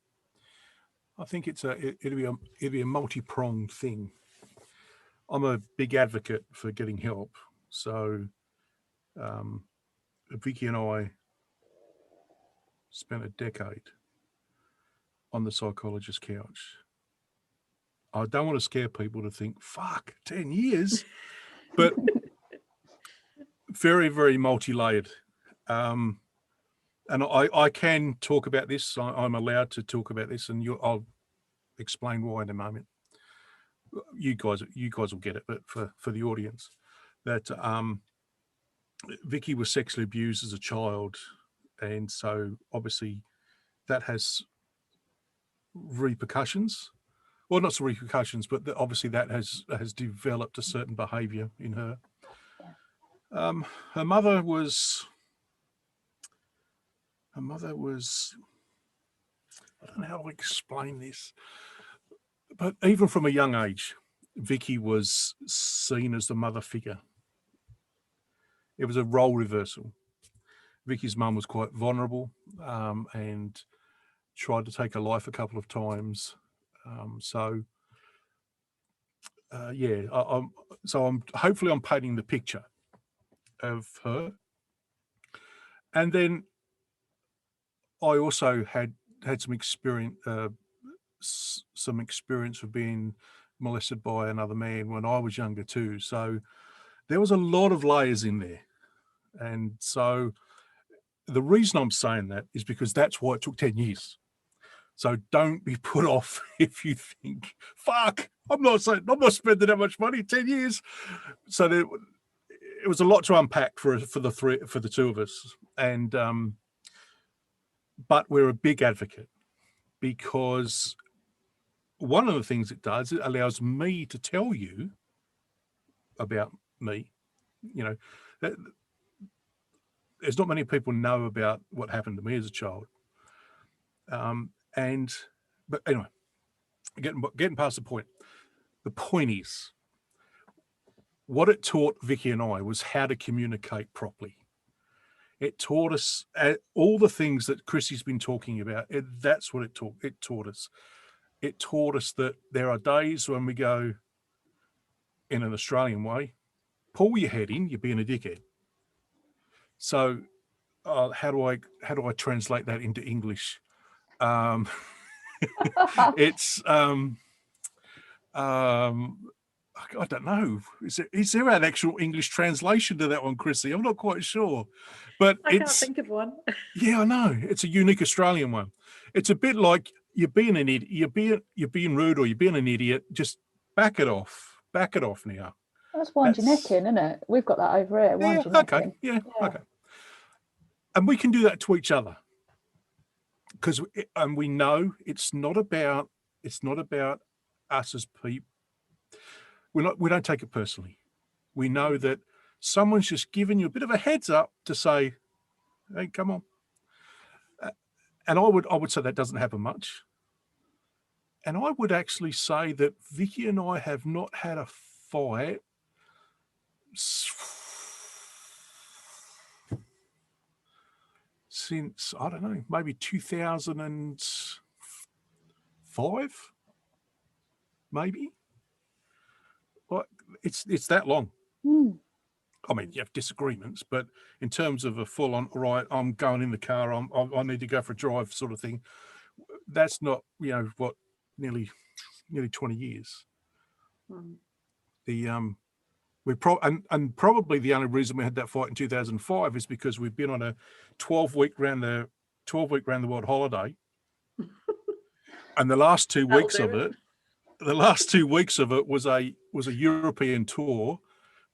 think it'll be a multi-pronged thing. I'm a big advocate for getting help. So Vicky and I spent a decade on the psychologist's couch. I don't want to scare people to think, fuck, 10 years, but very, very multi-layered. And I can talk about this. I'm allowed to talk about this, and I'll explain why in a moment. You guys will get it, but for the audience, that Vicky was sexually abused as a child, and so obviously that has repercussions. Well, not some repercussions, but obviously that has developed a certain behaviour in her. Her mother was. I don't know how to explain this, but even from a young age, Vicky was seen as the mother figure. It was a role reversal. Vicky's mum was quite vulnerable and tried to take her life a couple of times. So I'm hopefully I'm painting the picture of her. And then I also had some experience of being molested by another man when I was younger too. So there was a lot of layers in there. And so the reason I'm saying that is because that's why it took 10 years. So don't be put off if you think, fuck, I'm not spending that much money, 10 years. So it was a lot to unpack for the two of us. And but we're a big advocate, because one of the things it does, it allows me to tell you about me. You know, there's not many people know about what happened to me as a child. But anyway, getting past the point. The point is, what it taught Vicky and I was how to communicate properly. It taught us all the things that Chrissy's been talking about. That's what it taught us. it taught us that there are days when we go, in an Australian way, pull your head in, you're being a dickhead. So how do I translate that into English? It's I don't know. Is there an actual English translation to that one, Chrissy? I'm not quite sure, but I can't think of one. Yeah, I know. It's a unique Australian one. It's a bit like you're being an idiot. You're being rude, or you're being an idiot. Just back it off. Back it off now. That's wind your neck in, isn't it? We've got that over here. Wind your neck in. Yeah, okay. And we can do that to each other, because we know it's not about us as people. We don't take it personally. We know that someone's just giving you a bit of a heads up to say, "Hey, come on." And I would say that doesn't happen much. And I would actually say that Vicky and I have not had a fight since, I don't know, maybe 2005, maybe. Well, it's that long. I mean, you have disagreements, but in terms of a full-on, right, I'm going in the car, I need to go for a drive sort of thing, that's not, what, nearly 20 years. The probably the only reason we had that fight in 2005 is because we've been on a 12-week round the world holiday, and the last 2 weeks of it was a European tour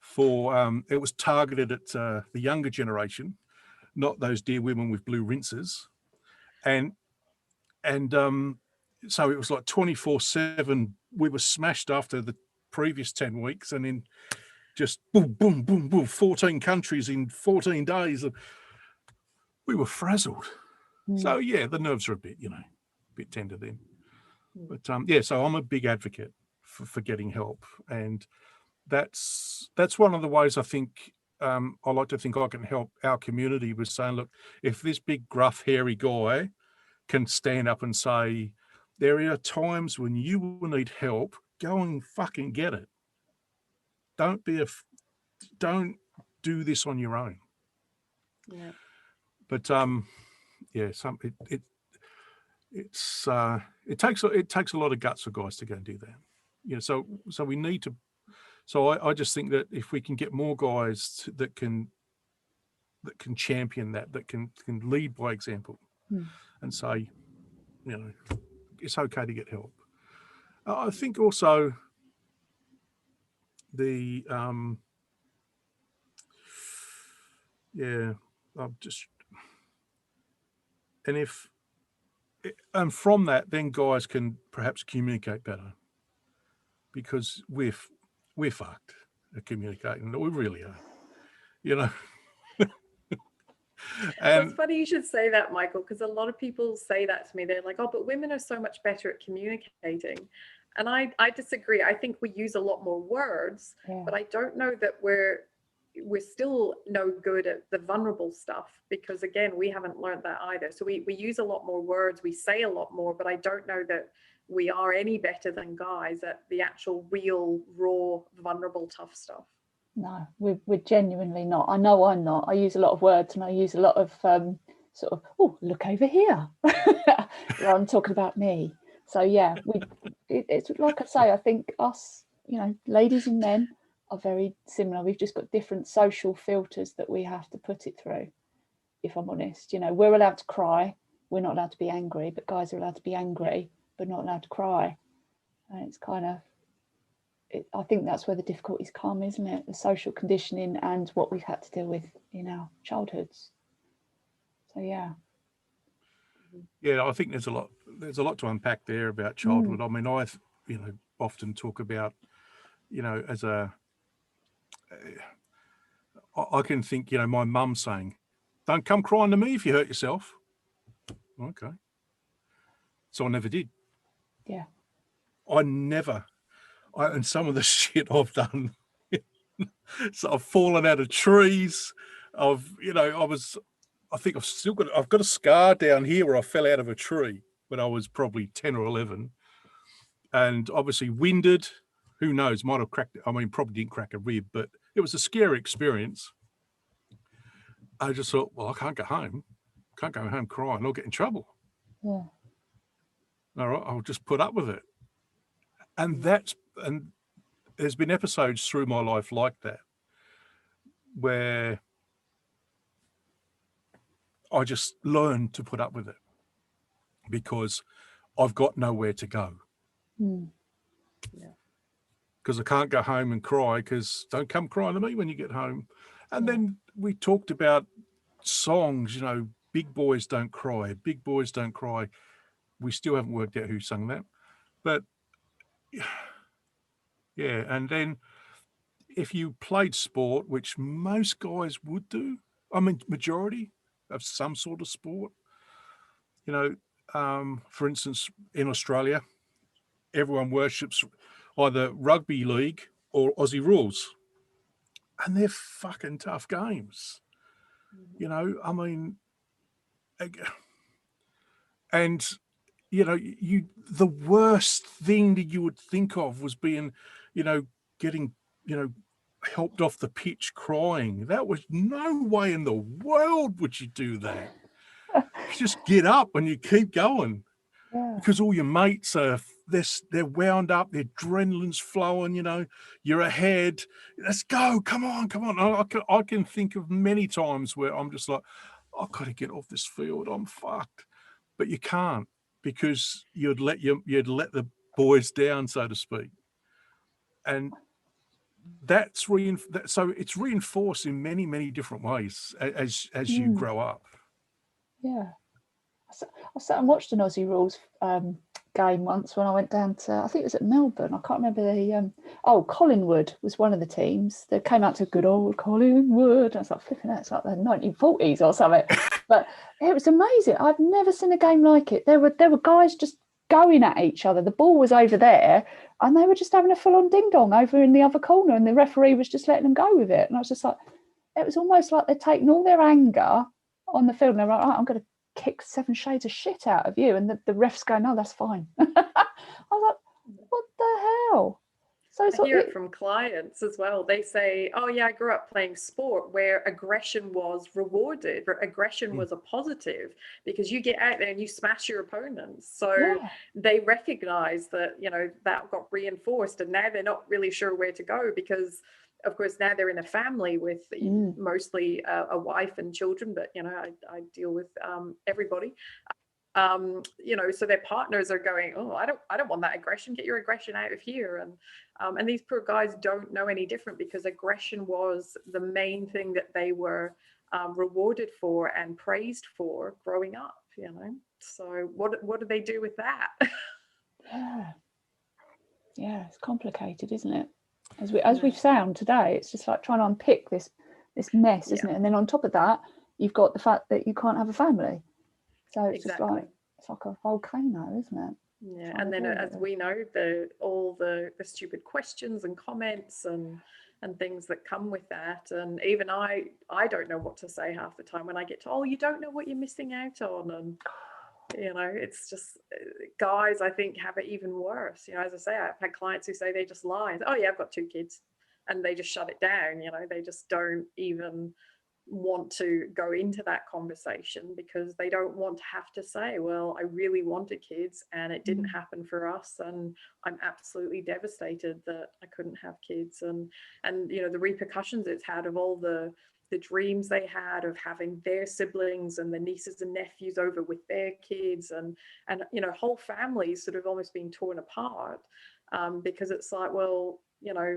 for it was targeted at the younger generation, not those dear women with blue rinses, and so it was like 24/7. We were smashed after the previous 10 weeks, and then just boom, boom, boom, boom, 14 countries in 14 days. We were frazzled. So yeah, the nerves are a bit tender then. But so I'm a big advocate for getting help, and that's one of the ways I think I like to think I can help our community with saying, look, if this big gruff hairy guy can stand up and say, there are times when you will need help, go and fucking get it. Don't do this on your own. Yeah. But it takes a lot of guts for guys to go and do that. So we need to. So I just think that if we can get more guys that can champion that can lead by example, and say, it's okay to get help. I think also and from that, then guys can perhaps communicate better, because we're fucked at communicating. We really are, And it's funny you should say that, Michael, because a lot of people say that to me. They're like, oh, but women are so much better at communicating. And I disagree. I think we use a lot more words, but I don't know that we're still no good at the vulnerable stuff, because again, we haven't learned that either. So we use a lot more words, we say a lot more, but I don't know that we are any better than guys at the actual real, raw, vulnerable, tough stuff. No, we're genuinely not. I know I'm not. I use a lot of words, and I use a lot of sort of, oh, look over here. I'm talking about me. So yeah, it's like I say, I think us, ladies and men are very similar. We've just got different social filters that we have to put it through, if I'm honest. We're allowed to cry. We're not allowed to be angry, but guys are allowed to be angry, but not allowed to cry. And it's kind of, I think that's where the difficulties come, isn't it? The social conditioning and what we've had to deal with in our childhoods. So yeah. Yeah, I think there's a lot to unpack there about childhood. I mean, I often talk about, as I can think, my mum saying, don't come crying to me if you hurt yourself. Okay. So I never did. Yeah. And some of the shit I've done, so I've fallen out of trees. I think I've got a scar down here where I fell out of a tree when I was probably 10 or 11. and obviously winded. Who knows? Might have cracked. I mean, probably didn't crack a rib, but it was a scary experience. I just thought, well, I can't go home. Can't go home crying. I'll get in trouble. Yeah. All right, I'll just put up with it. And there's been episodes through my life like that, where I just learned to put up with it because I've got nowhere to go. Yeah. Because I can't go home and cry, because don't come crying to me when you get home. And then we talked about songs, Big Boys Don't Cry, Big Boys Don't Cry. We still haven't worked out who sung that. But yeah, and then if you played sport, which most guys would do, I mean, majority of some sort of sport, for instance, in Australia, everyone worships either rugby league or Aussie rules. And they're fucking tough games. I mean, and, the worst thing that you would think of was being, getting, helped off the pitch crying. That was no way in the world would you do that. You just get up and you keep going. Because all your mates they're wound up, their adrenaline's flowing, you're ahead. Let's go, come on. I can think of many times where I'm just like, I've got to get off this field, I'm fucked. But you can't, because you'd let the boys down, so to speak. And that's so it's reinforced in many, many different ways as you grow up. Yeah. I sat and watched an Aussie rules game once when I went down to, I think it was at Melbourne. I can't remember the Collingwood was one of the teams that came out to good old Collingwood. I was like, flipping out, it's like the 1940s or something. But it was amazing. I've never seen a game like it. There were guys just going at each other. The ball was over there and they were just having a full-on ding-dong over in the other corner, and the referee was just letting them go with it. And I was just like, it was almost like they're taking all their anger on the field and they're like, right, I'm going to kick 7 shades of shit out of you, and the ref's going, no, that's fine. I was like, what the hell? So I hear it from clients as well. They say, oh yeah, I grew up playing sport where aggression was rewarded, where aggression was a positive, because you get out there and you smash your opponents. So they recognize that, that got reinforced, and now they're not really sure where to go, because of course, now they're in a family with mostly a wife and children, but, I deal with everybody. So their partners are going, oh, I don't want that aggression. Get your aggression out of here. And these poor guys don't know any different, because aggression was the main thing that they were rewarded for and praised for growing up, So what do they do with that? Yeah, it's complicated, isn't it? As we've found today, it's just like trying to unpick this mess, isn't it? And then on top of that, you've got the fact that you can't have a family. So it's just like, it's like a volcano, isn't it? Yeah, and then as we know, all the stupid questions and comments and things that come with that. And even I don't know what to say half the time when I get to, oh, you don't know what you're missing out on. And it's just, guys, I think, have it even worse. As I say, I've had clients who say they just lie. Oh yeah, I've got 2 kids, and they just shut it down. They just don't even want to go into that conversation, because they don't want to have to say, well, I really wanted kids and it didn't happen for us, and I'm absolutely devastated that I couldn't have kids, and the repercussions it's had of all the dreams they had of having their siblings and the nieces and nephews over with their kids, and whole families sort of almost being torn apart, because it's like, well,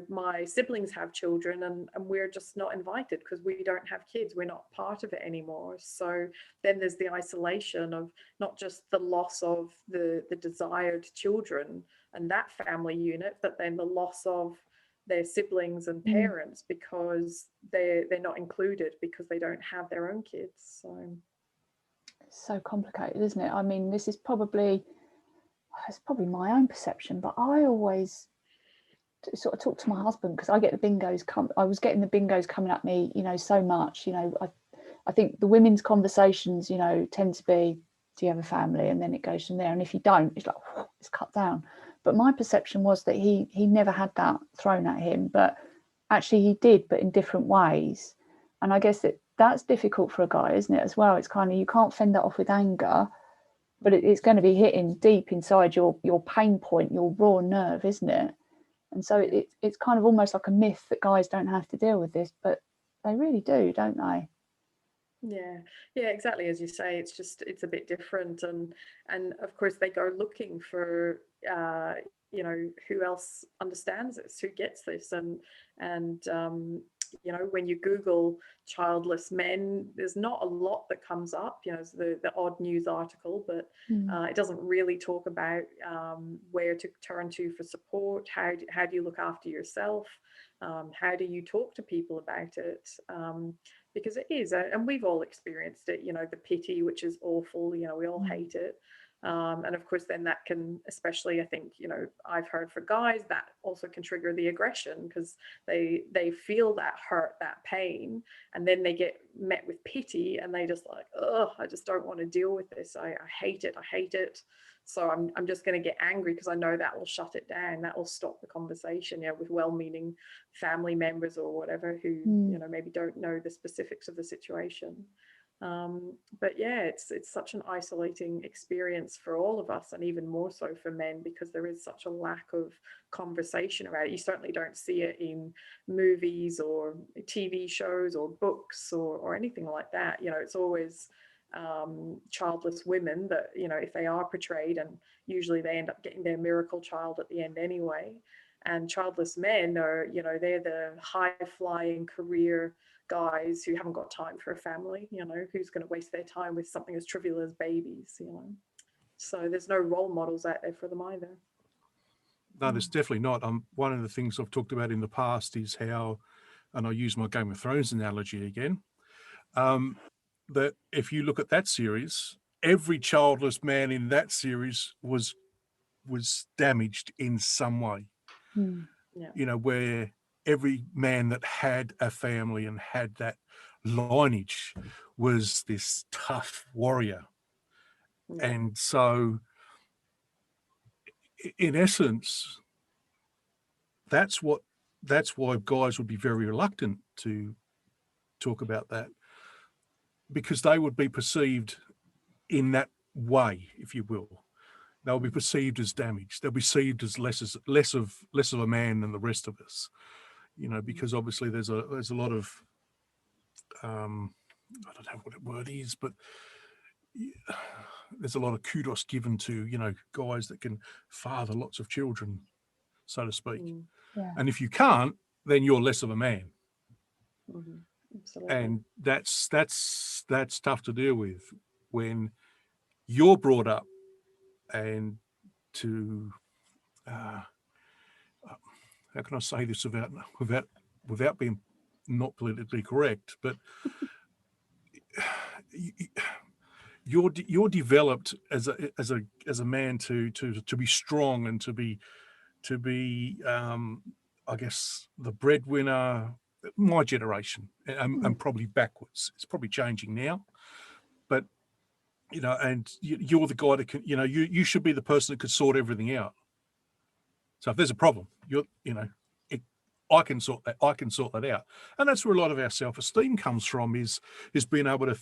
my siblings have children and we're just not invited because we don't have kids. We're not part of it anymore. So then there's the isolation of not just the loss of the desired children and that family unit, but then the loss of their siblings and parents because they're not included because they don't have their own kids. So it's so complicated, isn't it? I mean, it's probably my own perception, but I always sort of talk to my husband, because I get the bingos I was getting the bingos coming at me, so much. I think the women's conversations, tend to be, do you have a family? And then it goes from there. And if you don't, it's like, it's cut down. But my perception was that he never had that thrown at him, but actually he did, but in different ways. And I guess that's difficult for a guy, isn't it, as well? It's kind of, you can't fend that off with anger, but it's going to be hitting deep inside your pain point, your raw nerve, isn't it? And so it's kind of almost like a myth that guys don't have to deal with this, but they really do, don't they? Yeah, exactly. As you say, it's a bit different, and of course they go looking for who else understands this, who gets this, and when you Google childless men, there's not a lot that comes up. It's the odd news article, but it doesn't really talk about where to turn to for support. How do you look after yourself? How do you talk to people about it? Because it is, and we've all experienced it, the pity, which is awful, we all hate it. And of course, then that can, especially, I think, I've heard for guys, that also can trigger the aggression, because they feel that hurt, that pain, and then they get met with pity, and they just like, oh, I just don't want to deal with this. I hate it. So I'm just going to get angry, because I know that will shut it down. That will stop the conversation, with well-meaning family members or whatever who, maybe don't know the specifics of the situation. But yeah, it's such an isolating experience for all of us, and even more so for men, because there is such a lack of conversation about it. You certainly don't see it in movies or TV shows or books or anything like that. It's always childless women that, if they are portrayed, and usually they end up getting their miracle child at the end anyway. And childless men are, they're the high-flying career guys who haven't got time for a family, who's going to waste their time with something as trivial as babies, So there's no role models out there for them either. No, there's definitely not. One of the things I've talked about in the past is how, and I'll use my Game of Thrones analogy again, that if you look at that series, every childless man in that series was damaged in some way. Yeah. Where every man that had a family and had that lineage was this tough warrior. Yeah. And so, in essence, that's why guys would be very reluctant to talk about that, because they would be perceived in that way, if you will. They'll be perceived as damaged. They'll be perceived as less of a man than the rest of us. Because obviously there's a lot of I don't know what the word is, but there's a lot of kudos given to guys that can father lots of children, so to speak. Yeah. And if you can't, then you're less of a man. Absolutely. And that's tough to deal with when you're brought up and to how can I say this without being not politically correct, but you're developed as a man to be strong and to be I guess the breadwinner. My generation and probably backwards. It's probably changing now, but and you're the guy that can. You should be the person that could sort everything out. So if there's a problem, I can sort that. I can sort that out, and that's where a lot of our self-esteem comes from. Is being able to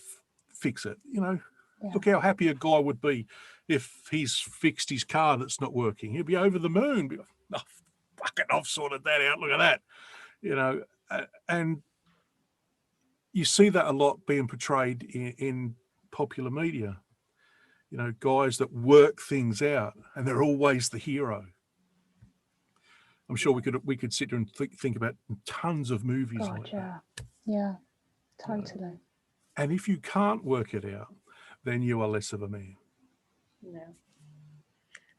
fix it. Look how happy a guy would be if he's fixed his car that's not working. He'd be over the moon. Be like, oh, fuck it, I've sorted that out. Look at that. And you see that a lot being portrayed in popular media. Guys that work things out, and they're always the hero. I'm sure we could sit there and think about tons of movies like that. Yeah, totally. And if you can't work it out, then you are less of a man. Yeah.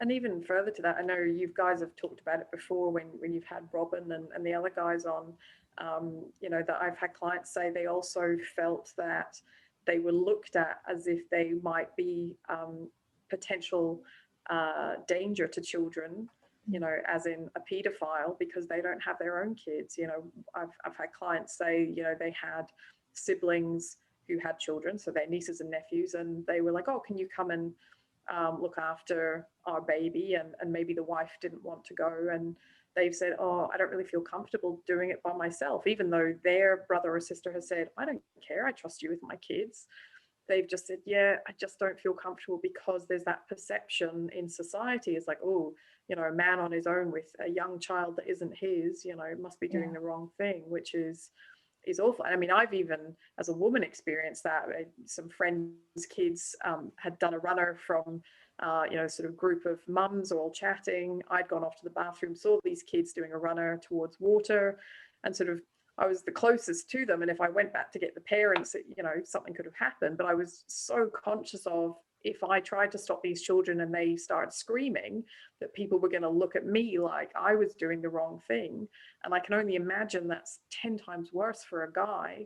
And even further to that, I know you guys have talked about it before when you've had Robin and the other guys on, that I've had clients say they also felt that they were looked at as if they might be potential danger to children, as in a paedophile, because they don't have their own kids. I've had clients say, they had siblings who had children, so their nieces and nephews, and they were like, oh, can you come and look after our baby, and maybe the wife didn't want to go, and they've said, oh, I don't really feel comfortable doing it by myself, even though their brother or sister has said, I don't care, I trust you with my kids. They've just said, yeah, I just don't feel comfortable, because there's that perception in society. It's like, oh, a man on his own with a young child that isn't his, must be doing the wrong thing, which is awful. I mean, I've even, as a woman, experienced that. Some friends' kids had done a runner from, sort of group of mums all chatting. I'd gone off to the bathroom, saw these kids doing a runner towards water, and sort of, I was the closest to them. And if I went back to get the parents, something could have happened. But I was so conscious of, if I tried to stop these children and they started screaming, that people were going to look at me like I was doing the wrong thing. And I can only imagine that's 10 times worse for a guy.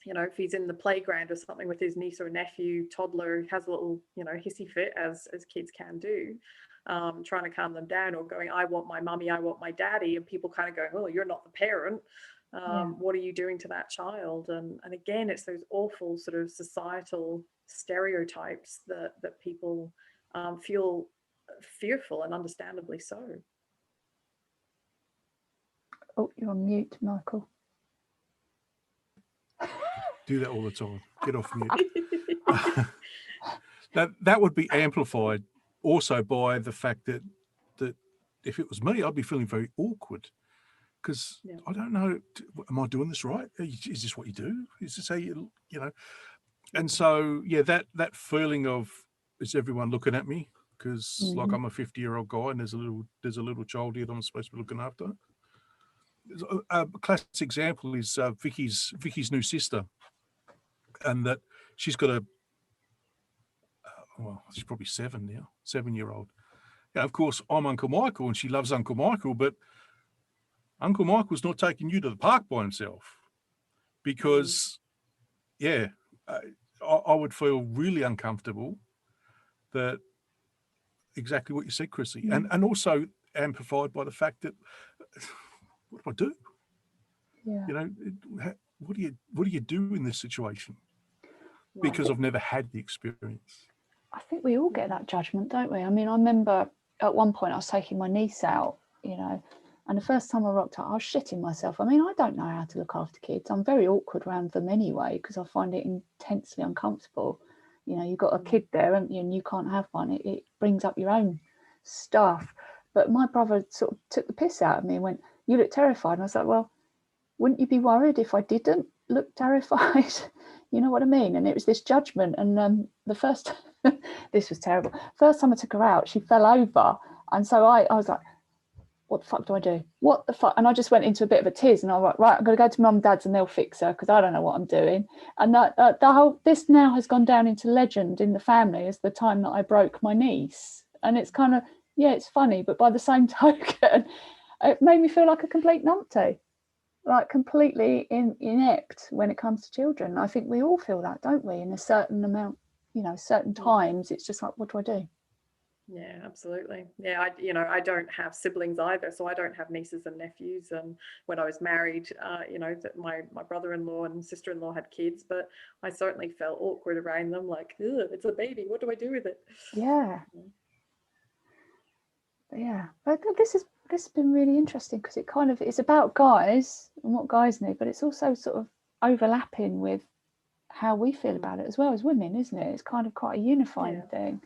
If he's in the playground or something with his niece or nephew, toddler, has a little, hissy fit, as kids can do, trying to calm them down, or going, I want my mummy, I want my daddy, and people kind of going, oh, you're not the parent. What are you doing to that child? And again, it's those awful sort of societal stereotypes that people feel fearful, and understandably so. Oh, you're on mute, Michael. Do that all the time. Get off mute. that would be amplified also by the fact that if it was me, I'd be feeling very awkward, because I don't know, am I doing this right? Is this what you do? Is this how you know? And so, that feeling of, is everyone looking at me? Because like, I'm a 50-year-old guy, and there's a little child here that I'm supposed to be looking after. A classic example is Vicky's new sister, and that she's got she's probably 7-year-old. Of course, I'm Uncle Michael, and she loves Uncle Michael, but Uncle Michael's not taking you to the park by himself, because, I would feel really uncomfortable. That exactly what you said, Chrissy, and also amplified by the fact that, what do I do? Yeah. What do you do in this situation? Because I've never had the experience. I think we all get that judgment, don't we? I mean, I remember at one point I was taking my niece out, and the first time I rocked up, I was shitting myself. I mean, I don't know how to look after kids. I'm very awkward around them anyway, because I find it intensely uncomfortable. You've got a kid there, haven't you, and you can't have one. It brings up your own stuff. But my brother sort of took the piss out of me and went, you look terrified. And I was like, well, wouldn't you be worried if I didn't look terrified? You know what I mean? And it was this judgment. And the first, this was terrible. First time I took her out, she fell over. And so I was like, what the fuck do I do? What the fuck? And I just went into a bit of a tiz, and I was like, right, I'm going to go to mum and dad's and they'll fix her, because I don't know what I'm doing. And this now has gone down into legend in the family as the time that I broke my niece. And it's kind of, it's funny, but by the same token, it made me feel like a complete numpty. Like completely inept when it comes to children. I think we all feel that, don't we? In a certain amount, certain times, it's just like, what do I do? Yeah, absolutely. Yeah, I don't have siblings either, so I don't have nieces and nephews. And when I was married, that my brother-in-law and sister-in-law had kids, but I certainly felt awkward around them. Like, it's a baby. What do I do with it? Yeah. But this has been really interesting, because it kind of is about guys and what guys need, but it's also sort of overlapping with how we feel about it as well as women, isn't it? It's kind of quite a unifying thing.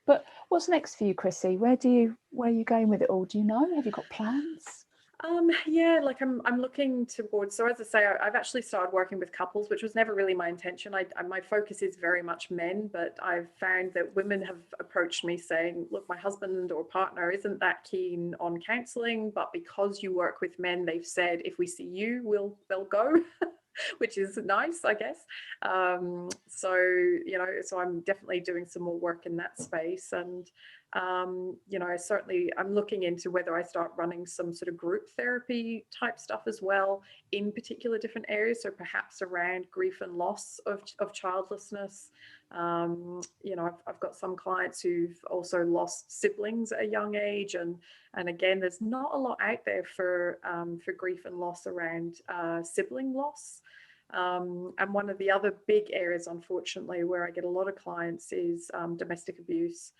But what's next for you, Chrissy? Where are you going with it all? Do you know? Have you got plans? Like I'm looking towards, so as I say, I've actually started working with couples, which was never really my intention. My focus is very much men, but I've found that women have approached me saying, look, my husband or partner isn't that keen on counselling, but because you work with men, they've said, if we see you, they'll go. Which is nice, I guess. So I'm definitely doing some more work in that space. And, I'm looking into whether I start running some sort of group therapy type stuff as well in particular different areas. So perhaps around grief and loss of childlessness. I've got some clients who've also lost siblings at a young age. And again, there's not a lot out there for grief and loss around sibling loss. And one of the other big areas, unfortunately, where I get a lot of clients is domestic abuse.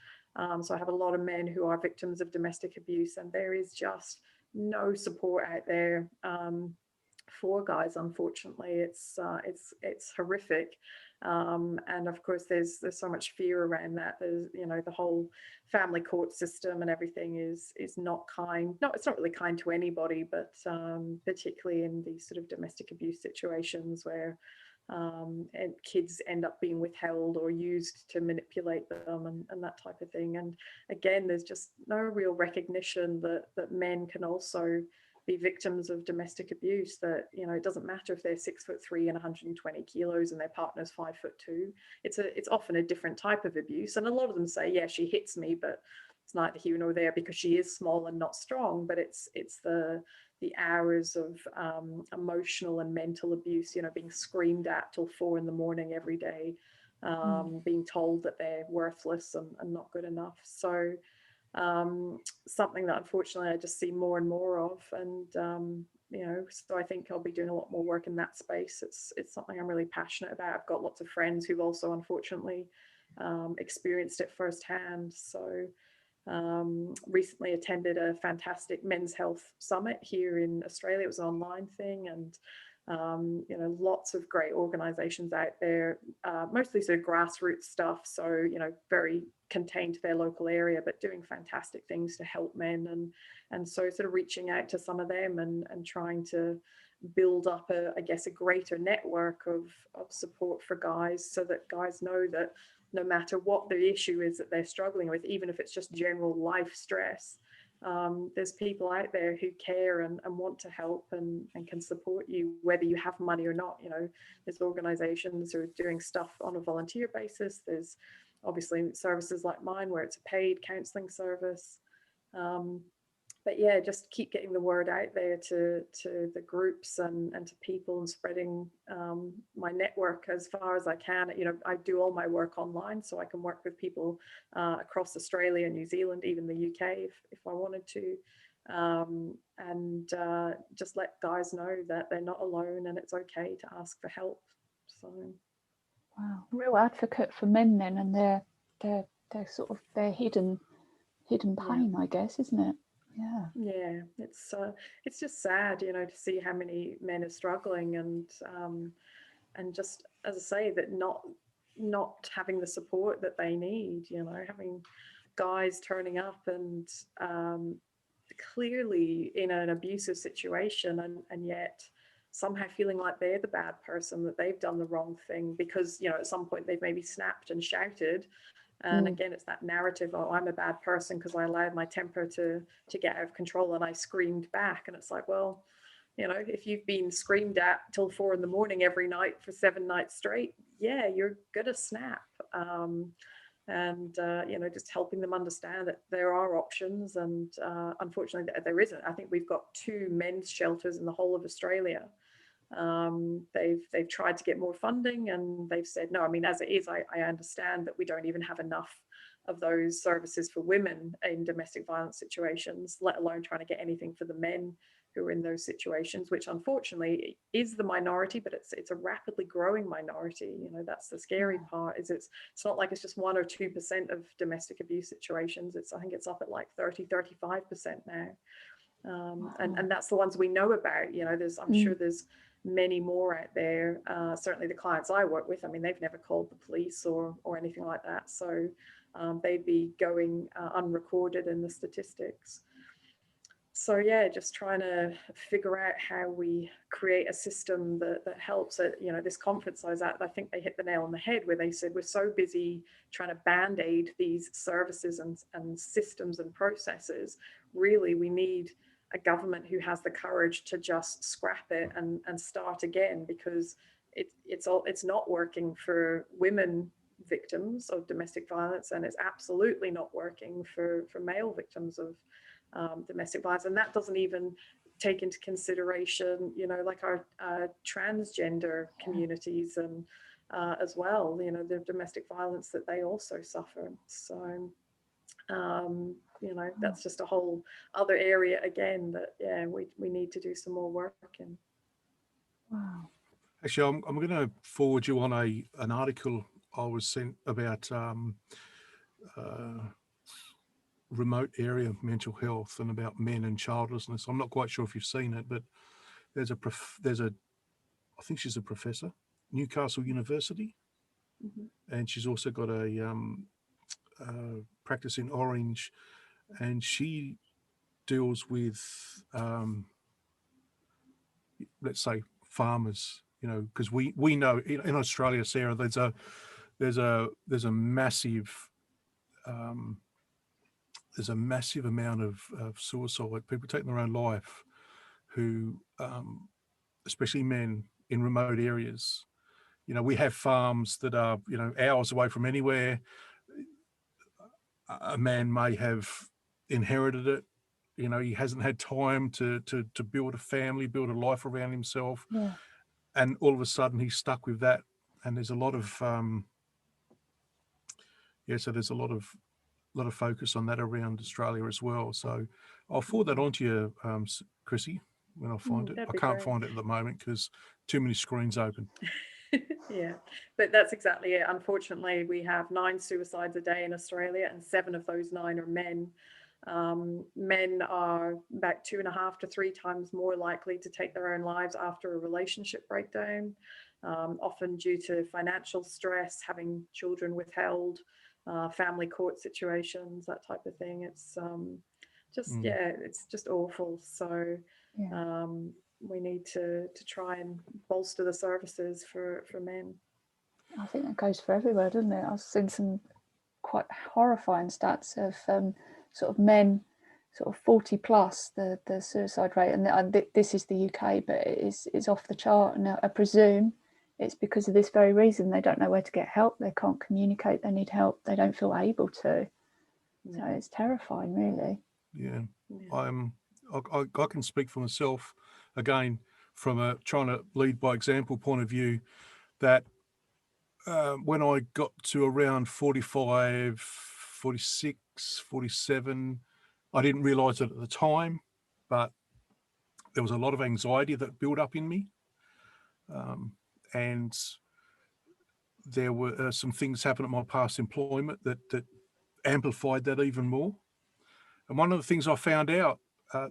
So I have a lot of men who are victims of domestic abuse, and there is just no support out there for guys. Unfortunately, it's horrific, and of course, there's so much fear around that. There's, you know, the whole family court system and everything is not kind. No, it's not really kind to anybody, but particularly in these sort of domestic abuse situations where and kids end up being withheld or used to manipulate them and that type of thing. And again, there's just no real recognition that men can also be victims of domestic abuse. That, you know, it doesn't matter if they're 6'3" and 120 kilos and their partner's 5'2". It's often a different type of abuse. And a lot of them say, yeah, she hits me, but it's neither here nor there because she is small and not strong. But it's the hours of emotional and mental abuse, you know, being screamed at till 4 a.m. every day, being told that they're worthless and not good enough. So something that unfortunately I just see more and more of. And, you know, so I think I'll be doing a lot more work in that space. It's something I'm really passionate about. I've got lots of friends who've also unfortunately experienced it firsthand. So recently attended a fantastic men's health summit here in Australia. It was an online thing, and you know, lots of great organizations out there, mostly sort of grassroots stuff, so, you know, very contained to their local area, but doing fantastic things to help men. And so sort of reaching out to some of them and trying to build up I guess a greater network of support for guys, so that guys know that no matter what the issue is that they're struggling with, even if it's just general life stress, there's people out there who care and want to help and can support you, whether you have money or not. You know, there's organizations who are doing stuff on a volunteer basis. There's obviously services like mine where it's a paid counseling service. But yeah, just keep getting the word out there to the groups and to people, and spreading my network as far as I can. You know, I do all my work online, so I can work with people across Australia, New Zealand, even the UK if I wanted to, and just let guys know that they're not alone and it's okay to ask for help. So, wow, real advocate for men then, and their sort of their hidden pain, I guess, isn't it? Yeah, it's just sad, you know, to see how many men are struggling, and just, as I say, that not having the support that they need, you know, having guys turning up and clearly in an abusive situation, and yet somehow feeling like they're the bad person, that they've done the wrong thing because, you know, at some point they've maybe snapped and shouted. And again, it's that narrative, oh, I'm a bad person because I allowed my temper to get out of control and I screamed back. And it's like, well, you know, if you've been screamed at till 4 a.m. every night for 7 nights straight, yeah, you're gonna snap. You know, just helping them understand that there are options. And unfortunately, there isn't. I think we've got 2 men's shelters in the whole of Australia. They've tried to get more funding, and they've said no. I mean, as it is, I understand that we don't even have enough of those services for women in domestic violence situations, let alone trying to get anything for the men who are in those situations, which unfortunately is the minority, but it's a rapidly growing minority. You know, that's the scary part, is it's not like it's just 1 or 2% of domestic abuse situations. I think it's up at like 30-35% now. And that's the ones we know about. You know, I'm sure there's many more out there. Certainly the clients I work with, I mean, they've never called the police or anything like that. So they'd be going unrecorded in the statistics. So yeah, just trying to figure out how we create a system that helps. You know, this conference I was at, I think they hit the nail on the head where they said we're so busy trying to band-aid these services and systems and processes. Really, we need a government who has the courage to just scrap it and start again, because it's not working for women victims of domestic violence, and it's absolutely not working for male victims of domestic violence. And that doesn't even take into consideration, you know, like our transgender communities and as well, you know, the domestic violence that they also suffer. So you know, that's just a whole other area again that we need to do some more work in. Wow. Actually, I'm going to forward you on an article I was sent about uh, remote area mental health and about men and childlessness. I'm not quite sure if you've seen it, but there's a I think she's a professor, Newcastle University, and she's also got a practice in Orange, and she deals with let's say farmers, because we know in Australia, Sarah, there's a massive um, there's a massive amount of suicide, people taking their own life, who especially men in remote areas. We have farms that are hours away from anywhere. A man may have inherited it. He hasn't had time to build a family, build a life around himself, Yeah. and all of a sudden he's stuck with that. And there's a lot of so there's a lot of focus on that around Australia as well. So I'll forward that on to you, Chrissy, when I find it. That'd I be can't great. find it at the moment because too many screens open. Yeah, but that's exactly it. Unfortunately, we have 9 suicides a day in Australia, and 7 of those 9 are men. Men are about 2.5 to 3 times more likely to take their own lives after a relationship breakdown, often due to financial stress, having children withheld, family court situations, that type of thing. It's it's just awful. So Yeah. we need to try and bolster the services for men. I think that goes for everywhere, doesn't it? I've seen some quite horrifying stats of sort of men, sort of 40 plus, the suicide rate, and this is the UK, but it's off the chart. And I presume it's because of this very reason. They don't know where to get help. They can't communicate. They need help. They don't feel able to. So it's terrifying, really. Yeah, I can speak for myself again from a trying to lead by example point of view. That when I got to around 45, 46, 47, I didn't realise it at the time, but there was a lot of anxiety that built up in me, and there were some things happened at my past employment that amplified that even more. And one of the things I found out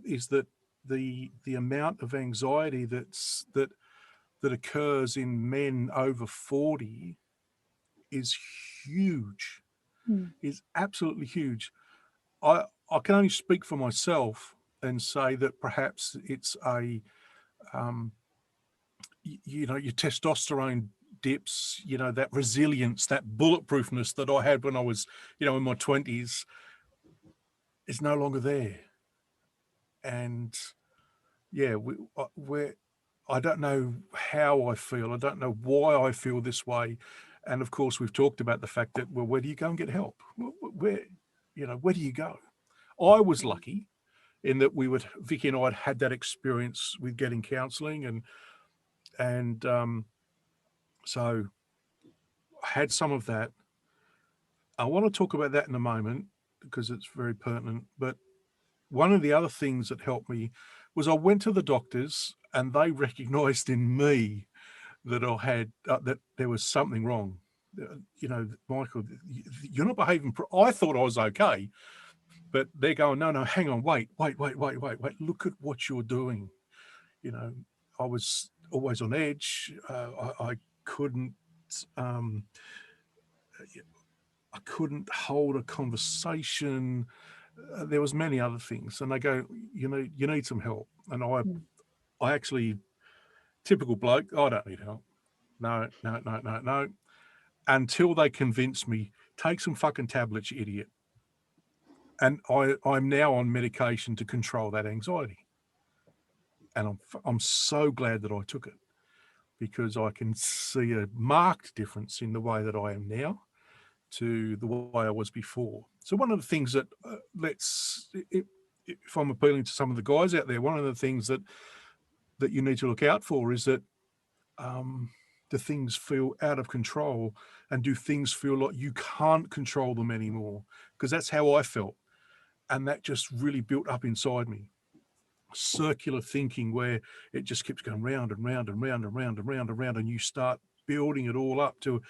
is that the amount of anxiety that occurs in men over 40 is huge, is absolutely huge. I can only speak for myself and say that perhaps it's your testosterone dips, that resilience, that bulletproofness that I had when I was, in my 20s is no longer there. And we're I don't know how I feel. I don't know why I feel this way. And of course, we've talked about the fact that, well, where do you go and get help? Where do you go? I was lucky in that Vicky and I had that experience with getting counselling, and so I had some of that. I want to talk about that in a moment because it's very pertinent. But one of the other things that helped me was I went to the doctors and they recognised in me that I had that there was something wrong. Michael, you're not behaving. I thought I was okay, but they're going, no, hang on, wait. Look at what you're doing. I was always on edge. I couldn't. I couldn't hold a conversation. There was many other things, and they go, you need some help. And I actually, typical bloke, I don't need help. No. Until they convince me, take some fucking tablets, you idiot. And I'm now on medication to control that anxiety. And I'm so glad that I took it, because I can see a marked difference in the way that I am now to the way I was before. So one of the things that if I'm appealing to some of the guys out there, one of the things that you need to look out for is that do things feel out of control, and do things feel like you can't control them anymore? Because that's how I felt, and that just really built up inside me. circular thinking where it just keeps going round and round and round and round and round and round, and you start building it all up to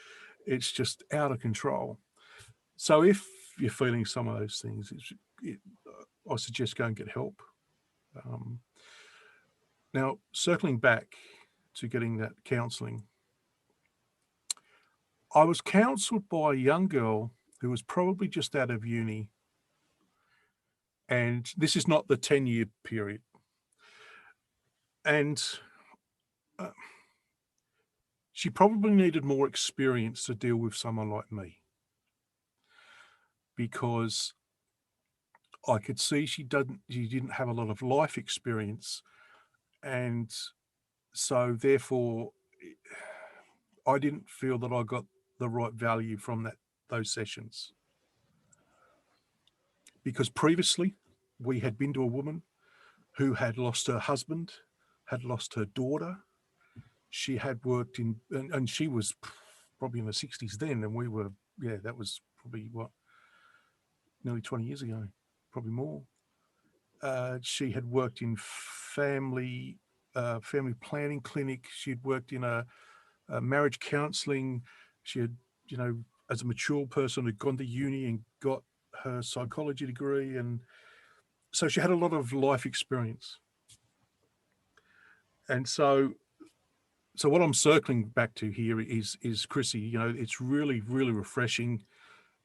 it's just out of control. So if you're feeling some of those things, I suggest go and get help. Now, circling back to getting that counselling, I was counselled by a young girl who was probably just out of uni, and this is not the 10-year period. And she probably needed more experience to deal with someone like me, because I could see she didn't have a lot of life experience, and so therefore I didn't feel that I got the right value from those sessions. Because previously we had been to a woman who had lost her husband, had lost her daughter. She had worked in, and she was probably in her 60s then, and we were, that was probably nearly 20 years ago, probably more. She had worked in family planning clinic. She'd worked in a marriage counselling. She had, as a mature person, had gone to uni and got her psychology degree, and so she had a lot of life experience. And so what I'm circling back to here is Chrissy, it's really, really refreshing.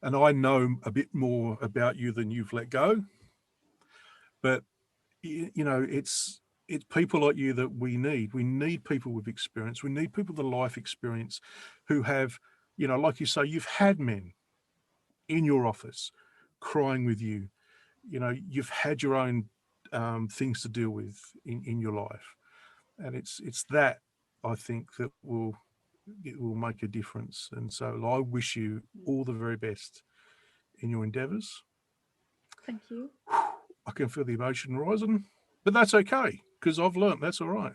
And I know a bit more about you than you've let go. But, it's people like you that we need. We need people with experience. We need people with life experience who have, like you say, you've had men in your office crying with you. You've had your own things to deal with in your life. And it's that, I think, that will make a difference. And so I wish you all the very best in your endeavours. Thank you. I can feel the emotion rising, but that's okay, because I've learnt that's all right.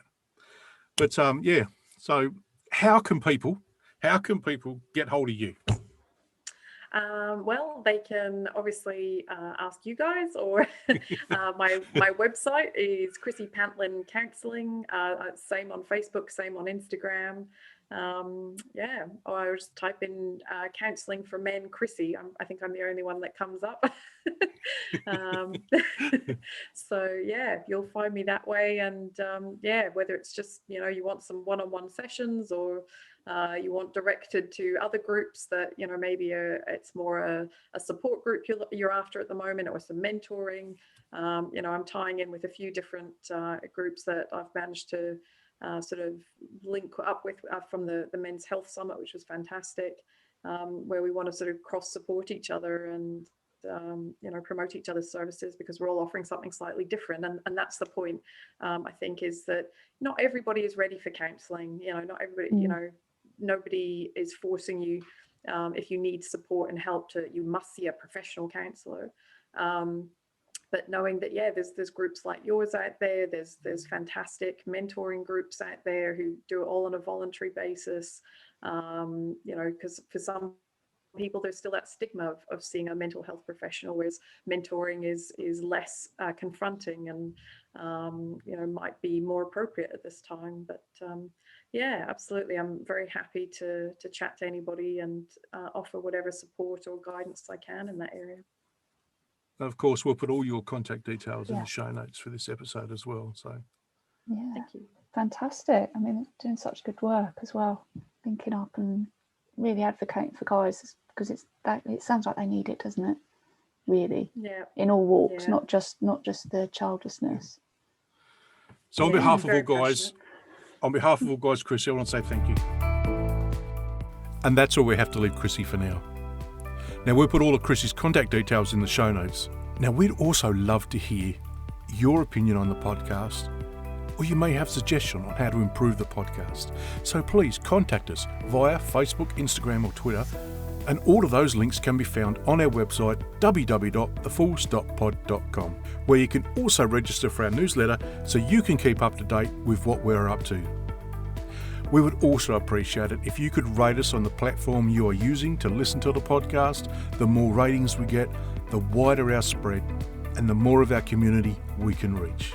But so how can people get hold of you? Well, they can obviously ask you guys, or my website is Chrissy Pantlin Counselling. Same on Facebook, same on Instagram. Or just type in counselling for men, Chrissy. I think I'm the only one that comes up. So you'll find me that way. And whether it's just, you want some one-on-one sessions, or you want directed to other groups that, maybe it's more a support group you're after at the moment, or some mentoring. I'm tying in with a few different groups that I've managed to sort of link up with from the Men's Health Summit, which was fantastic, where we want to sort of cross support each other and promote each other's services, because we're all offering something slightly different. And that's the point, I think, is that not everybody is ready for counselling. Not everybody, nobody is forcing you, if you need support and help, you must see a professional counsellor. But knowing that, there's groups like yours out there, there's fantastic mentoring groups out there who do it all on a voluntary basis, because for some people there's still that stigma of seeing a mental health professional, whereas mentoring is less confronting and might be more appropriate at this time. But absolutely, I'm very happy to chat to anybody and offer whatever support or guidance I can in that area. Of course, we'll put all your contact details in the show notes for this episode as well. So, thank you. Fantastic. I mean, doing such good work as well, linking up and really advocating for guys, because it sounds like they need it, doesn't it? Really, in all walks, not just the childlessness. So on behalf of all guys, Chrissy, I want to say thank you. And that's all we have to leave Chrissy for now. Now, we'll put all of Chrissy's contact details in the show notes. Now, we'd also love to hear your opinion on the podcast, or you may have suggestions on how to improve the podcast. So please contact us via Facebook, Instagram or Twitter, and all of those links can be found on our website, www.thefullstoppod.com, where you can also register for our newsletter so you can keep up to date with what we're up to. We would also appreciate it if you could rate us on the platform you are using to listen to the podcast. The more ratings we get, the wider our spread and the more of our community we can reach.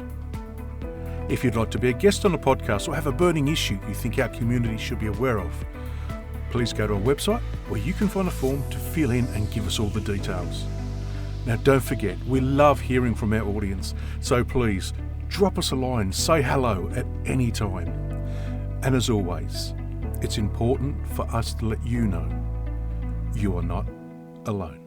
If you'd like to be a guest on the podcast or have a burning issue you think our community should be aware of, please go to our website where you can find a form to fill in and give us all the details. Now don't forget, we love hearing from our audience, so please drop us a line, say hello at any time. And as always, it's important for us to let you know you are not alone.